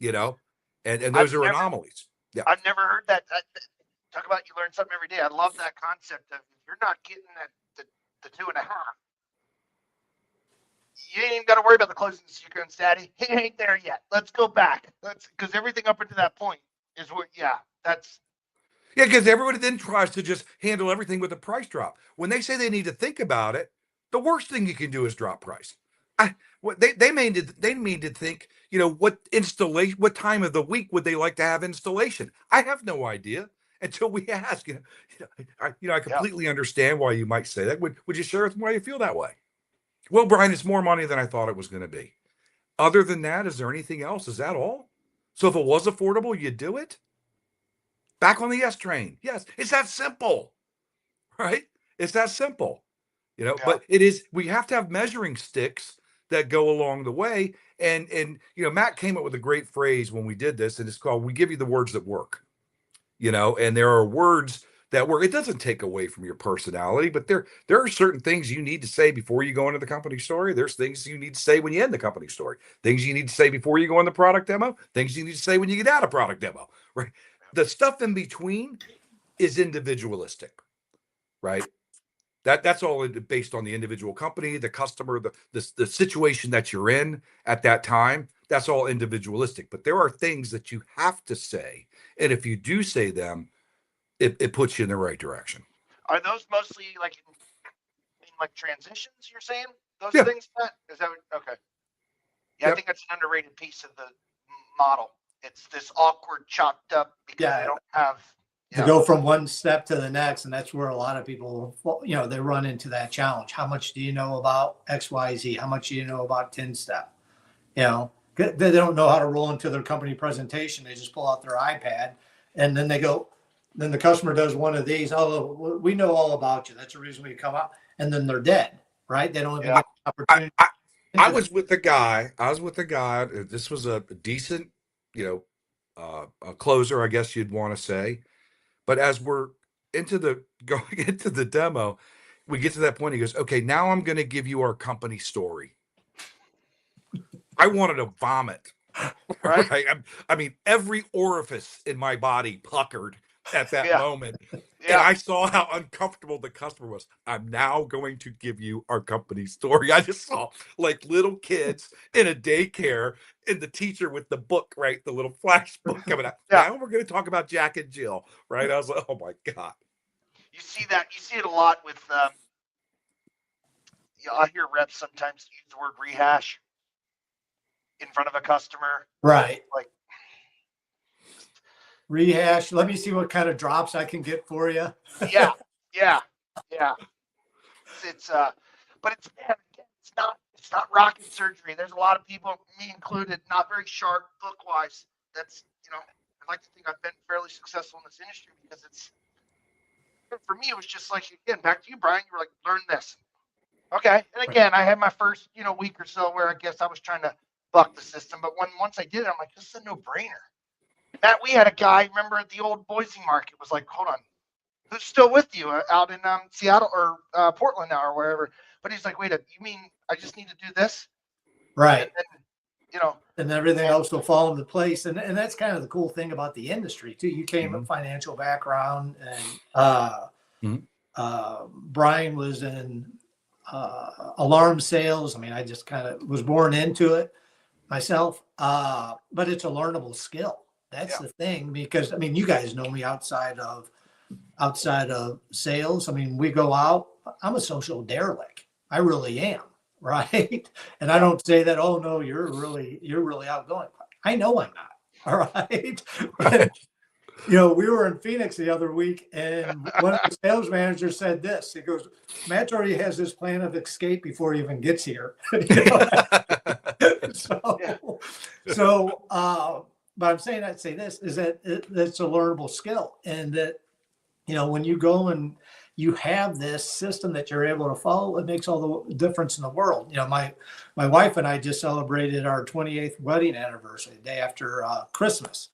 and those are anomalies. Yeah. I've never heard that. Talk about you learn something every day. I love that concept of if you're not getting the 2.5. You ain't even got to worry about the closing sequence, Daddy. He ain't there yet. Let's go back. Because everything up until that point is what. Yeah, that's Yeah, because everybody then tries to just handle everything with a price drop. When they say they need to think about it, the worst thing you can do is drop price. What they mean to think, what time of the week would they like to have installation? I have no idea until we ask. I yeah. completely understand why you might say that. Would you share with me why you feel that way? Well, Brian, it's more money than I thought it was going to be. Other than that, is there anything else? Is that all? So if it was affordable, you'd do it? Back on the yes train. Yes, it's that simple, right? It's that simple, Yeah. but it is, we have to have measuring sticks that go along the way. And Matt came up with a great phrase when we did this, and it's called, we give you the words that work, and there are words that work. It doesn't take away from your personality, but there are certain things you need to say before you go into the company story. There's things you need to say when you end the company story, things you need to say before you go in the product demo, things you need to say when you get out of product demo, right? The stuff in between is individualistic, right? That's all based on the individual company, the customer, the situation that you're in at that time. That's all individualistic. But there are things that you have to say, and if you do say them, it puts you in the right direction. Are those mostly like in like transitions? You're saying those Yeah. things? Is that okay? Yeah, Yep. I think that's an underrated piece of the model. It's this awkward, chopped up because Yeah. they don't have. To go from one step to the next, and that's where a lot of people, they run into that challenge. How much do you know about XYZ? How much do you know about 10-step? They don't know how to roll into their company presentation. They just pull out their iPad, and then then the customer does one of these. Oh, we know all about you. That's the reason we come out. And then they're dead, right? They don't even get an opportunity. I was with the guy. This was a decent, a closer, I guess you'd want to say. But as we're going into the demo, we get to that point. He goes, okay, now I'm going to give you our company story. I wanted to vomit. Right? Right? I mean, every orifice in my body puckered at that moment. And I saw how uncomfortable the customer was. I'm now going to give you our company story. I just saw like little kids in a daycare and the teacher with the book, right? The little flash book coming out. Yeah. Now we're going to talk about Jack and Jill, right? I was like, oh my God. You see it a lot with, I hear reps sometimes use the word rehash in front of a customer. Right. Like, rehash. Let me see what kind of drops I can get for you. yeah. It's but it's not rocket surgery. There's a lot of people, me included, not very sharp book wise. That's I'd like to think I've been fairly successful in this industry because for me it was just like, again, back to you, Brian. You were like, learn this. Okay. And again, I had my first week or so where I guess I was trying to buck the system, but once I did it, I'm like, this is a no-brainer. Matt, we had a guy, remember at the old Boise market, was like, hold on, who's still with you out in Seattle or Portland now or wherever? But he's like, wait, you mean I just need to do this? Right. And then, and everything else will fall into place. And that's kind of the cool thing about the industry too. You came from financial background, and Brian was in alarm sales. I mean, I just kind of was born into it myself, but it's a learnable skill. That's the thing, because I mean, you guys know me outside of sales. I mean, we go out. I'm a social derelict. I really am, right? And I don't say that. Oh no, you're really outgoing. I know I'm not. All right. But, we were in Phoenix the other week, and one of the sales managers said this. He goes, "Matt already has this plan of escape before he even gets here." But I'm saying I'd say this is that it's a learnable skill, and that when you go and you have this system that you're able to follow, it makes all the difference in the world. My wife and I just celebrated our 28th wedding anniversary, the day after Christmas,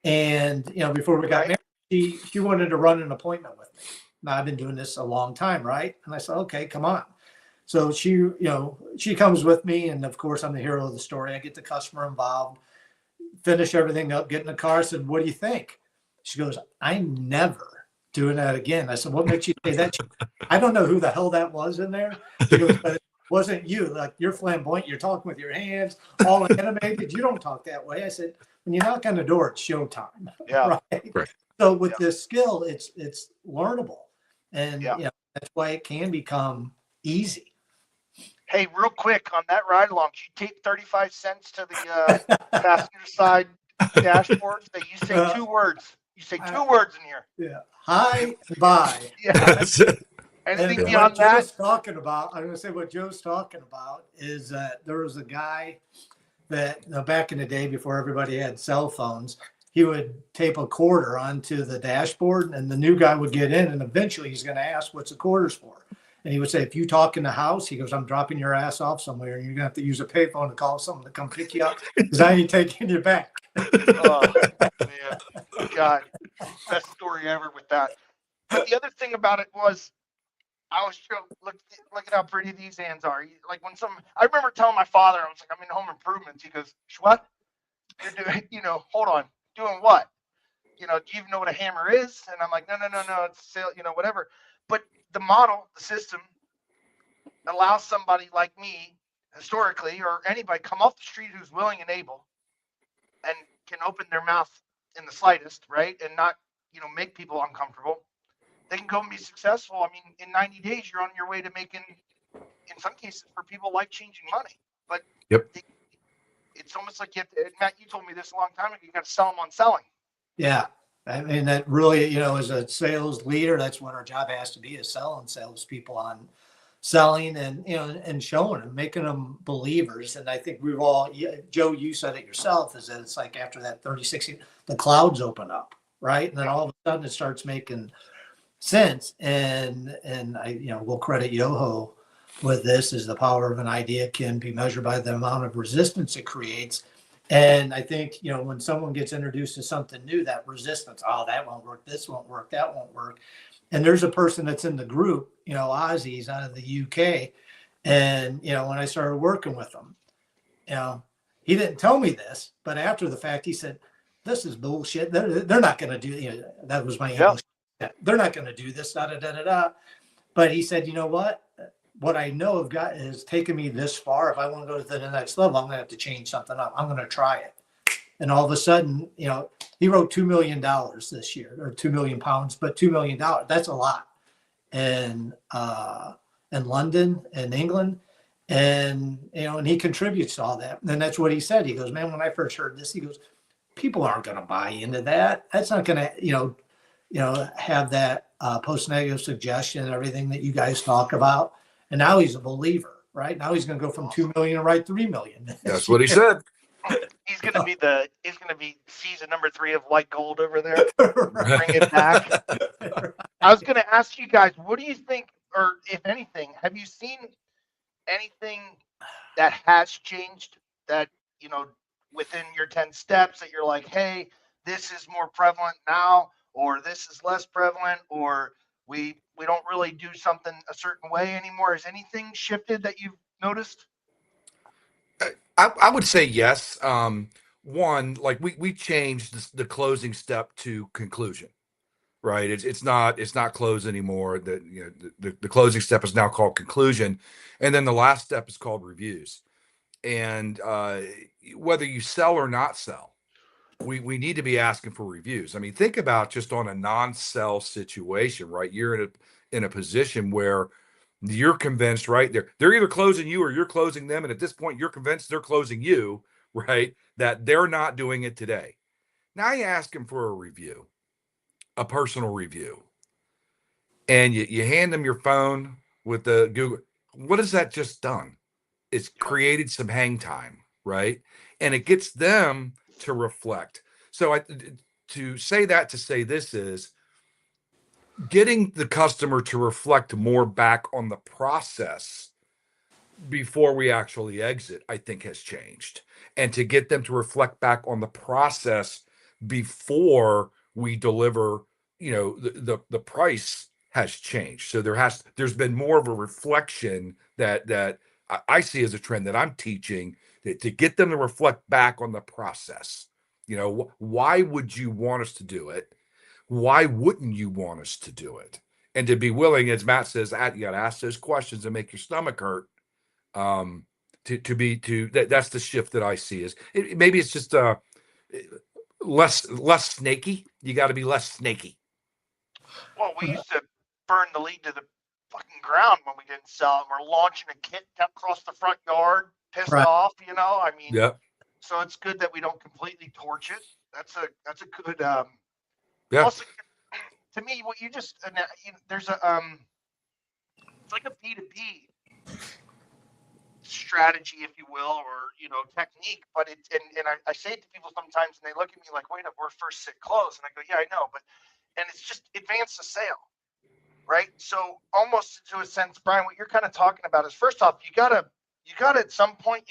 and before we got married, she wanted to run an appointment with me. Now, I've been doing this a long time, right? And I said, okay, come on. So she comes with me, and of course I'm the hero of the story. I get the customer involved, finish everything up, get in the car. I said, what do you think? She goes, I'm never doing that again. I said, what makes you say that? I don't know who the hell that was in there. She goes, wasn't you. Like, you're flamboyant. You're talking with your hands, all animated. You don't talk that way. I said, when you knock on the door, it's showtime. Yeah. Right. So with this skill, it's learnable, and Yeah. that's why it can become easy. Hey, real quick on that ride along, you tape 35 cents to the passenger side dashboard. That you say 2 words. You say 2 words in here. Yeah. Hi, bye. Yeah. Anything And beyond what that? Joe's talking about, I'm going to say what Joe's talking about is that there was a guy that back in the day before everybody had cell phones, he would tape a quarter onto the dashboard, and the new guy would get in, and eventually he's going to ask, what's the quarters for? And he would say, if you talk in the house, he goes, I'm dropping your ass off somewhere, and you're going to have to use a payphone to call someone to come pick you up because I ain't taking you back. Oh, man. God, best story ever with that. But the other thing about it was, I was look at how pretty these hands are. Like I remember telling my father, I was like, I'm in home improvements. He goes, what? You're doing, hold on, doing what? Do you even know what a hammer is? And I'm like, no, it's whatever. But the model, the system allows somebody like me, historically, or anybody come off the street who's willing and able and can open their mouth in the slightest, right? And not, make people uncomfortable. They can go and be successful. I mean, in 90 days, you're on your way to making, in some cases, for people, life-changing money. But Yep. It's almost like Matt, you told me this a long time ago, you got to sell them on selling. Yeah. I mean, that really, as a sales leader, that's what our job has to be, is selling salespeople on selling and, and showing them, making them believers. And I think we've all, Joe, you said it yourself, is that it's like after that 30, 60, the clouds open up, right? And then all of a sudden it starts making sense. And I, we'll credit Yoho with this, is the power of an idea can be measured by the amount of resistance it creates. And I think, when someone gets introduced to something new, that resistance, that won't work, this won't work, that won't work. And there's a person that's in the group, Ozzy's out of the UK. And, when I started working with him, he didn't tell me this, but after the fact, he said, this is bullshit. They're not going to do, that was my English. They're not going to do this, But he said, you know what I know has taken me this far. If I want to go to the next level, I'm going to have to change something up. I'm going to try it. And all of a sudden, he wrote $2 million this year, or 2 million pounds, but $2 million, that's a lot. And in London and England. And, and he contributes to all that. And that's what he said. He goes, man, when I first heard this, he goes, people aren't going to buy into that. That's not going to, have that post-negative suggestion and everything that you guys talk about. And now he's a believer, right? Now he's going to go from 2 million to write 3 million. That's what he said. He's going to be season number 3 of White Gold over there. Bring it back. I was going to ask you guys, what do you think, or if anything, have you seen anything that has changed that, within your 10 steps that you're like, hey, this is more prevalent now, or this is less prevalent, or we don't really do something a certain way anymore? Has anything shifted that you've noticed? I would say yes. One, like we changed the closing step to conclusion, right? It's not close anymore. The closing step is now called conclusion, and then the last step is called reviews. And whether you sell or not sell, we need to be asking for reviews. I mean, think about just on a non-sell situation, right? You're in a position where you're convinced, right? They're either closing you or you're closing them. And at this point, you're convinced they're closing you, right? That they're not doing it today. Now you ask them for a review, a personal review. And you hand them your phone with the Google. What has that just done? It's created some hang time, right? And it gets them to reflect. So to say this is getting the customer to reflect more back on the process before we actually exit, I think has changed. And to get them to reflect back on the process before we deliver, the price has changed. So there's been more of a reflection that I see as a trend that I'm teaching, to get them to reflect back on the process. Why would you want us to do it? Why wouldn't you want us to do it? And to be willing, as Matt says, you got to ask those questions and make your stomach hurt That's the shift that I see is maybe it's just less snaky. You got to be less snaky. Well, we used to burn the lead to the fucking ground when we didn't sell it. We're launching a kit across the front yard, pissed Right. off, you know. I mean, Yeah. so it's good that we don't completely torch it. That's a good Yeah. Also, to me, what you just there's a it's like a B2B strategy, if you will, or technique. But I say it to people sometimes, and they look at me like, "Wait up, we're first sit close," and I go, "Yeah, I know," and it's just advance the sale, right? So almost to a sense, Brian, what you're kind of talking about is first off, you gotta at some point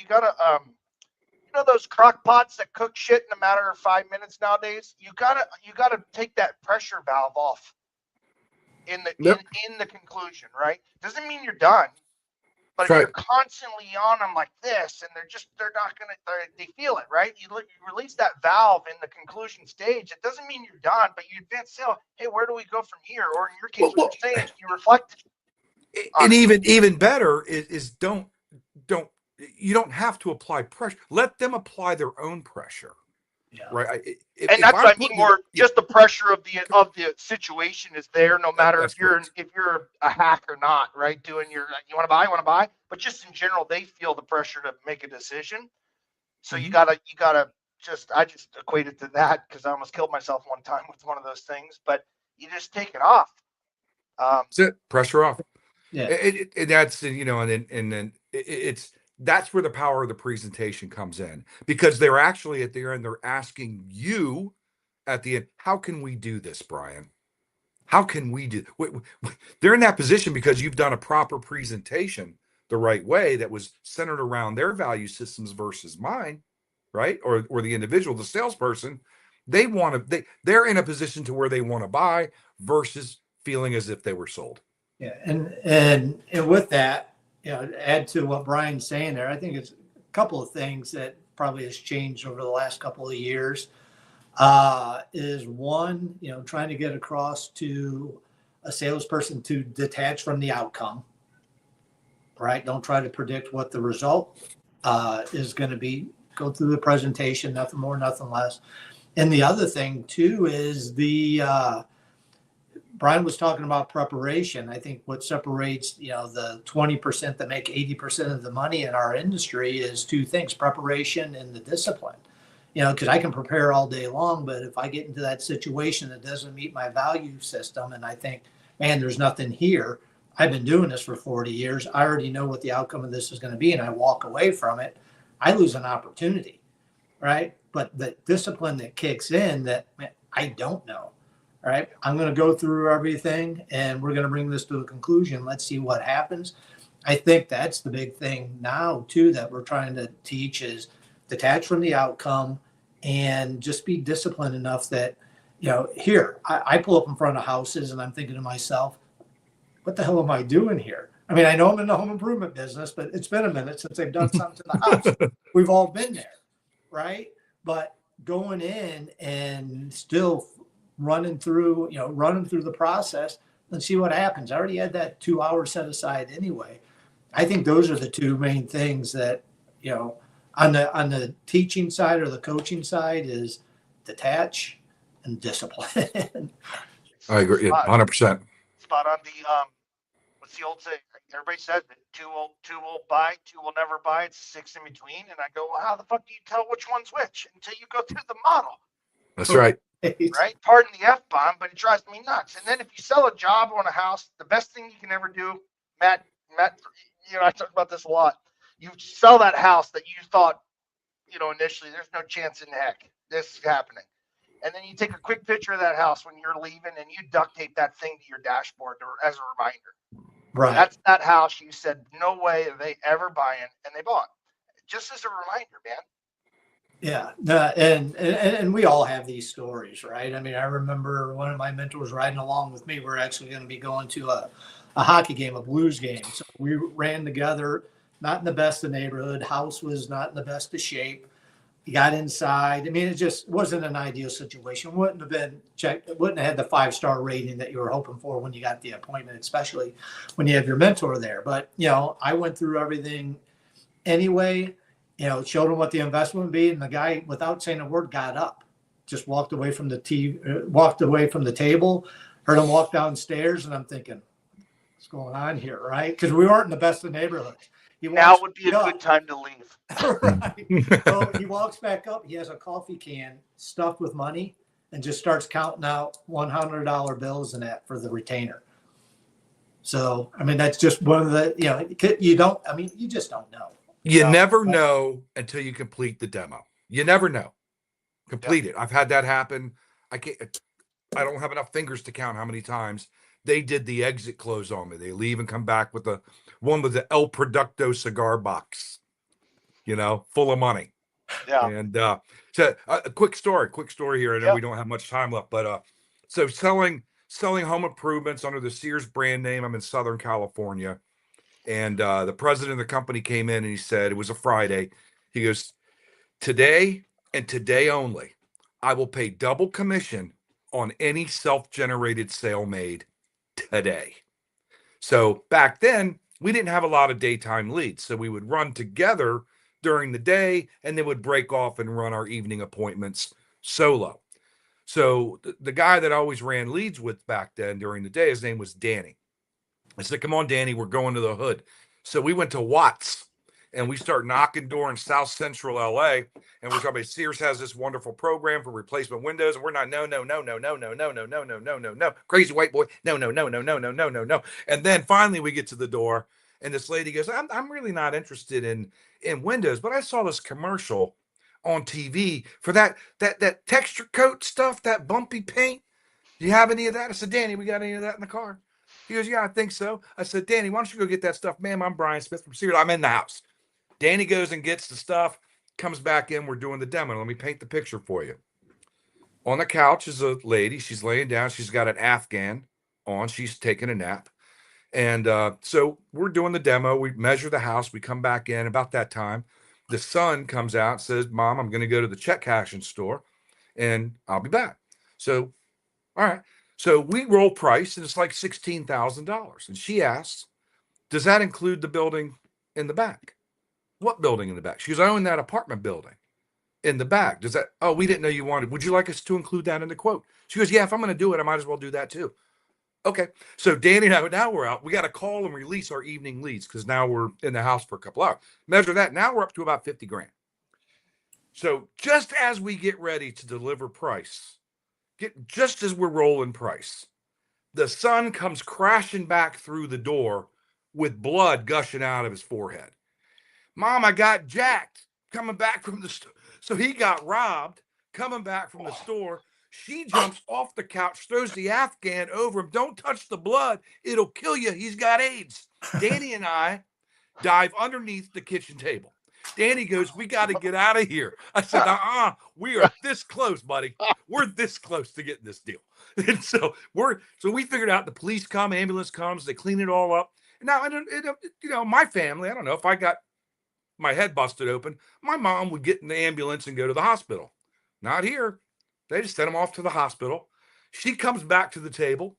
those crock pots that cook shit in a matter of 5 minutes nowadays. You gotta take that pressure valve off in the conclusion, right? Doesn't mean you're done, but if you're constantly on them like this, and they feel it, right? You release that valve in the conclusion stage. It doesn't mean you're done, but you advance sale. Hey, where do we go from here? Or in your case, what you're saying is you reflect. And even better is don't you don't have to apply pressure. Let them apply their own pressure. Yeah. Right. And that's what I mean. More just the pressure of the situation is there, no matter if you're a hack or not, right? Doing you want to buy, but just in general, they feel the pressure to make a decision. So you gotta I just equate it to that because I almost killed myself one time with one of those things. But you just take it off. That's it. Pressure off. Yeah. And that's and then that's where the power of the presentation comes in, because they're actually at the end, they're asking you at the end, how can we do this, Brian? How can we do? They're in that position because you've done a proper presentation the right way that was centered around their value systems versus mine, right? Or the individual, the salesperson. They're in a position to where they want to buy versus feeling as if they were sold. Yeah, and with that, add to what Brian's saying there, I think it's a couple of things that probably has changed over the last couple of years. Is one, trying to get across to a salesperson to detach from the outcome, right? Don't try to predict what the result is going to be. Go through the presentation, nothing more, nothing less. And the other thing too is Brian was talking about preparation. I think what separates, the 20% that make 80% of the money in our industry is two things: preparation and the discipline. Because I can prepare all day long, but if I get into that situation that doesn't meet my value system, and I think, man, there's nothing here. I've been doing this for 40 years. I already know what the outcome of this is going to be, and I walk away from it. I lose an opportunity, right? But the discipline that kicks in that, man, I don't know. All right, I'm going to go through everything, and we're going to bring this to a conclusion. Let's see what happens. I think that's the big thing now, too, that we're trying to teach is detach from the outcome and just be disciplined enough that, here, I pull up in front of houses, and I'm thinking to myself, what the hell am I doing here? I mean, I know I'm in the home improvement business, but it's been a minute since I've done something to the house. We've all been there, right? But going in and still running through the process and see what happens. I already had that 2 hours set aside anyway. I think those are the two main things that, on the teaching side or the coaching side is detach and discipline. I agree. 100%. Spot on. What's the old saying? Everybody says that two will buy, two will never buy. It's 6 in between. And I go, well, how the fuck do you tell which one's which until you go through the model? That's right. Right? Pardon the F-bomb, but it drives me nuts. And then if you sell a job on a house, the best thing you can ever do, Matt, I talk about this a lot. You sell that house that you thought, initially, there's no chance in heck this is happening. And then you take a quick picture of that house when you're leaving and you duct tape that thing to your dashboard as a reminder. Right. That's that house you said, no way are they ever buying, and they bought. Just as a reminder, man. Yeah, and we all have these stories, right? I mean, I remember one of my mentors riding along with me. We're actually going to be going to a hockey game, a Blues game. So we ran together, not in the best of neighborhood. House was not in the best of shape. You got inside. I mean, it just wasn't an ideal situation. Wouldn't have been checked. It wouldn't have had the 5-star rating that you were hoping for when you got the appointment, especially when you have your mentor there. But, I went through everything anyway, showed him what the investment would be. And the guy, without saying a word, got up, just walked away from the table, heard him walk downstairs. And I'm thinking, what's going on here? Right. Because we weren't in the best of neighborhoods. Now would be a good time to leave. Right. So he walks back up. He has a coffee can stuffed with money and just starts counting out $100 bills and that for the retainer. So, I mean, that's just one of the, you just don't know. You never know until you complete the demo. You never know. Complete it. I've had that happen. I don't have enough fingers to count how many times they did the exit close on me. They leave and come back with one with the El Producto cigar box, full of money. Yeah. And so a quick story here. I know we don't have much time left, but so selling home improvements under the Sears brand name. I'm in Southern California, and the president of the company came in and he said, it was a Friday. He goes, today and today only, I will pay double commission on any self-generated sale made today. So back then we didn't have a lot of daytime leads. So we would run together during the day and then would break off and run our evening appointments solo. So the guy that I always ran leads with back then during the day, his name was Danny. I said, come on, Danny, we're going to the hood. So we went to Watts and we start knocking door in South Central LA. And we're talking about Sears has this wonderful program for replacement windows. And we're not, no. Crazy white boy. No. And then finally we get to the door and this lady goes, I'm really not interested in windows, but I saw this commercial on TV for that texture coat stuff, that bumpy paint. Do you have any of that? I said, Danny, we got any of that in the car? He goes, yeah, I think so. I said, Danny, why don't you go get that stuff? Ma'am, I'm Brian Smith from Sears. I'm in the house. Danny goes and gets the stuff, comes back in. We're doing the demo. Let me paint the picture for you. On the couch is a lady. She's laying down. She's got an Afghan on. She's taking a nap. And so we're doing the demo. We measure the house. We come back in about that time. The son comes out and says, Mom, I'm going to go to the check cashing store and I'll be back. So, all right. So we roll price and it's like $16,000. And she asks, does that include the building in the back? What building in the back? She goes, I own that apartment building in the back. Does that, oh, we didn't know you wanted, would you like us to include that in the quote? She goes, yeah, if I'm going to do it, I might as well do that too. Okay. So Danny and I, now we're out. We got to call and release our evening leads because now we're in the house for a couple hours. Measure that. Now we're up to about 50 grand. So just as we get ready to deliver price, just as we're rolling price, the son comes crashing back through the door with blood gushing out of his forehead. Mom, I got jacked coming back from the store. So he got robbed coming back from the store. She jumps off the couch, throws the Afghan over him. Don't touch the blood. It'll kill you. He's got AIDS. Danny and I dive underneath the kitchen table. Danny goes, we got to get out of here. I said, we are this close, buddy. We're this close to getting this deal. And so we figured out the police come, ambulance comes, they clean it all up. Now, my family, I don't know if I got my head busted open, my mom would get in the ambulance and go to the hospital. Not here. They just sent him off to the hospital. She comes back to the table.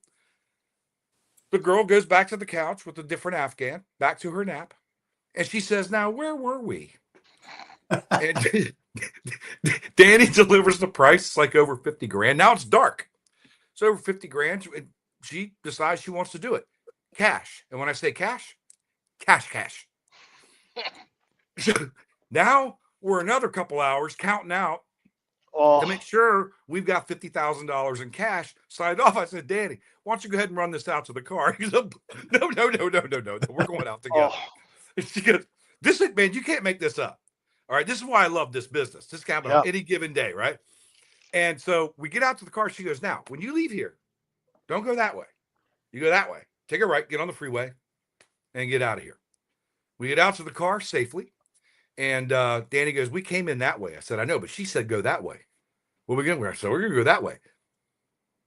The girl goes back to the couch with a different Afghan, back to her nap. And she says, now, where were we? And Danny delivers the price. It's like over 50 grand. Now it's dark. It's over 50 grand. And she decides she wants to do it. Cash. And when I say cash, cash. So now we're another couple hours counting out to make sure we've got $50,000 in cash signed off. I said, Danny, why don't you go ahead and run this out to the car? He goes, no. We're going out together. And she goes, man, you can't make this up. All right. This is why I love this business. This can happen on any given day. Right. And so we get out to the car. She goes, now, when you leave here, don't go that way. You go that way. Take a right, get on the freeway and get out of here. We get out to the car safely. And Danny goes, we came in that way. I said, I know, but she said go that way. Well, we're going to go that way.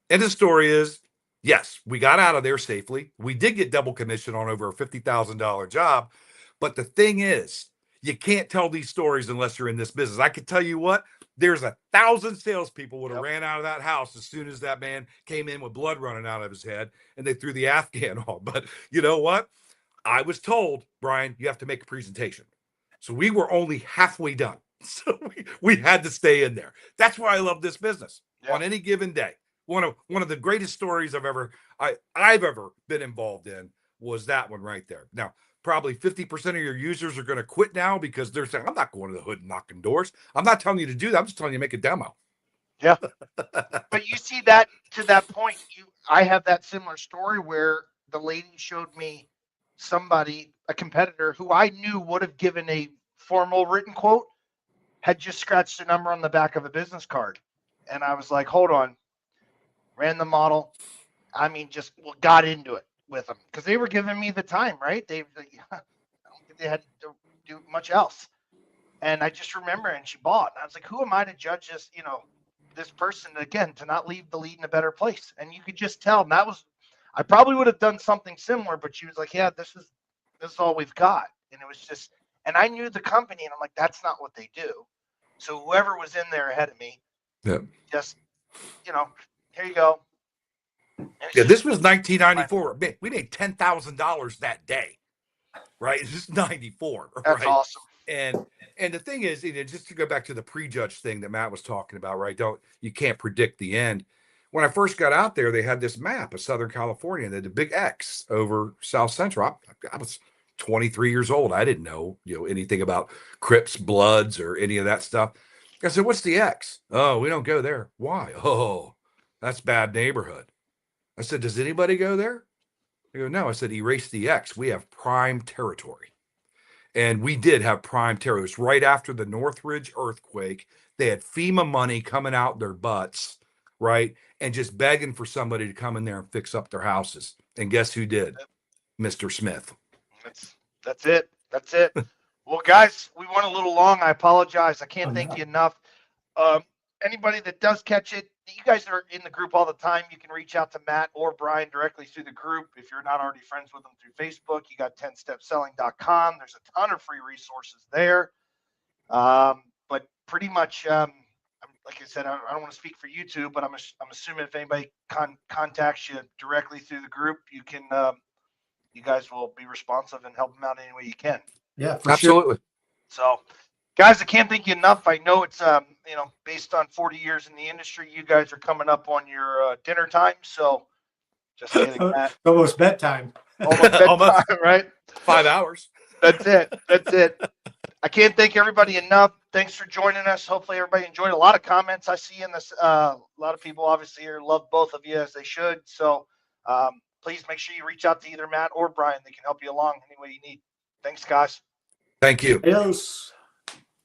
And the story is, yes, we got out of there safely. We did get double commission on over a $50,000 job. But the thing is, you can't tell these stories unless you're in this business. I can tell you what, there's 1,000 salespeople would have ran out of that house as soon as that man came in with blood running out of his head and they threw the Afghan on. But you know what? I was told, Brian, you have to make a presentation. So we were only halfway done. So we had to stay in there. That's why I love this business. Yeah. On any given day. One of the greatest stories I've ever been involved in was that one right there. Now, probably 50% of your users are going to quit now because they're saying, I'm not going to the hood and knocking doors. I'm not telling you to do that. I'm just telling you to make a demo. Yeah. But you see that to that point, I have that similar story where the lady showed me a competitor who I knew would have given a formal written quote, had just scratched a number on the back of a business card. And I was like, hold on. Ran the model. I mean, just got into it with them because they were giving me the time, right? I don't think they had to do much else. And I just remember, and she bought. And I was like, who am I to judge this, this person, again, to not leave the lead in a better place? And you could just tell. And I probably would have done something similar, but she was like, yeah, this is all we've got. And it was just, and I knew the company, and I'm like, that's not what they do. So whoever was in there ahead of me, just, here you go. Yeah, this was 1994. We made $10,000 that day, right? This is 94. That's right? awesome. And the thing is, just to go back to the prejudge thing that Matt was talking about, right? You can't predict the end. When I first got out there, they had this map of Southern California, and they had a big X over South Central. I was 23 years old. I didn't know, anything about Crips, Bloods, or any of that stuff. I said, what's the X? Oh, we don't go there. Why? Oh, that's bad neighborhood. I said, does anybody go there? They go, no. I said, erase the X. We have prime territory. And we did have prime territory. It was right after the Northridge earthquake. They had FEMA money coming out their butts, right? And just begging for somebody to come in there and fix up their houses. And guess who did? Mr. Smith. That's it. That's it. Well, guys, we went a little long. I apologize. I can't thank you enough. Anybody that does catch it, you guys are in the group all the time. You can reach out to Matt or Brian directly through the group. If you're not already friends with them through Facebook, you got 10stepselling.com. There's a ton of free resources there. But pretty much, like I said, I don't want to speak for you two, but I'm assuming if anybody contacts you directly through the group, you can, you guys will be responsive and help them out any way you can. Yeah, for Absolutely. sure. So, guys, I can't thank you enough. I know it's, based on 40 years in the industry, you guys are coming up on your dinner time. So just kidding, Matt. Almost bedtime. Almost bedtime, right? 5 hours. That's it. That's it. I can't thank everybody enough. Thanks for joining us. Hopefully everybody enjoyed. A lot of comments I see in this. A lot of people obviously here love both of you as they should. So please make sure you reach out to either Matt or Brian. They can help you along any way you need. Thanks, guys. Thank you. Yes.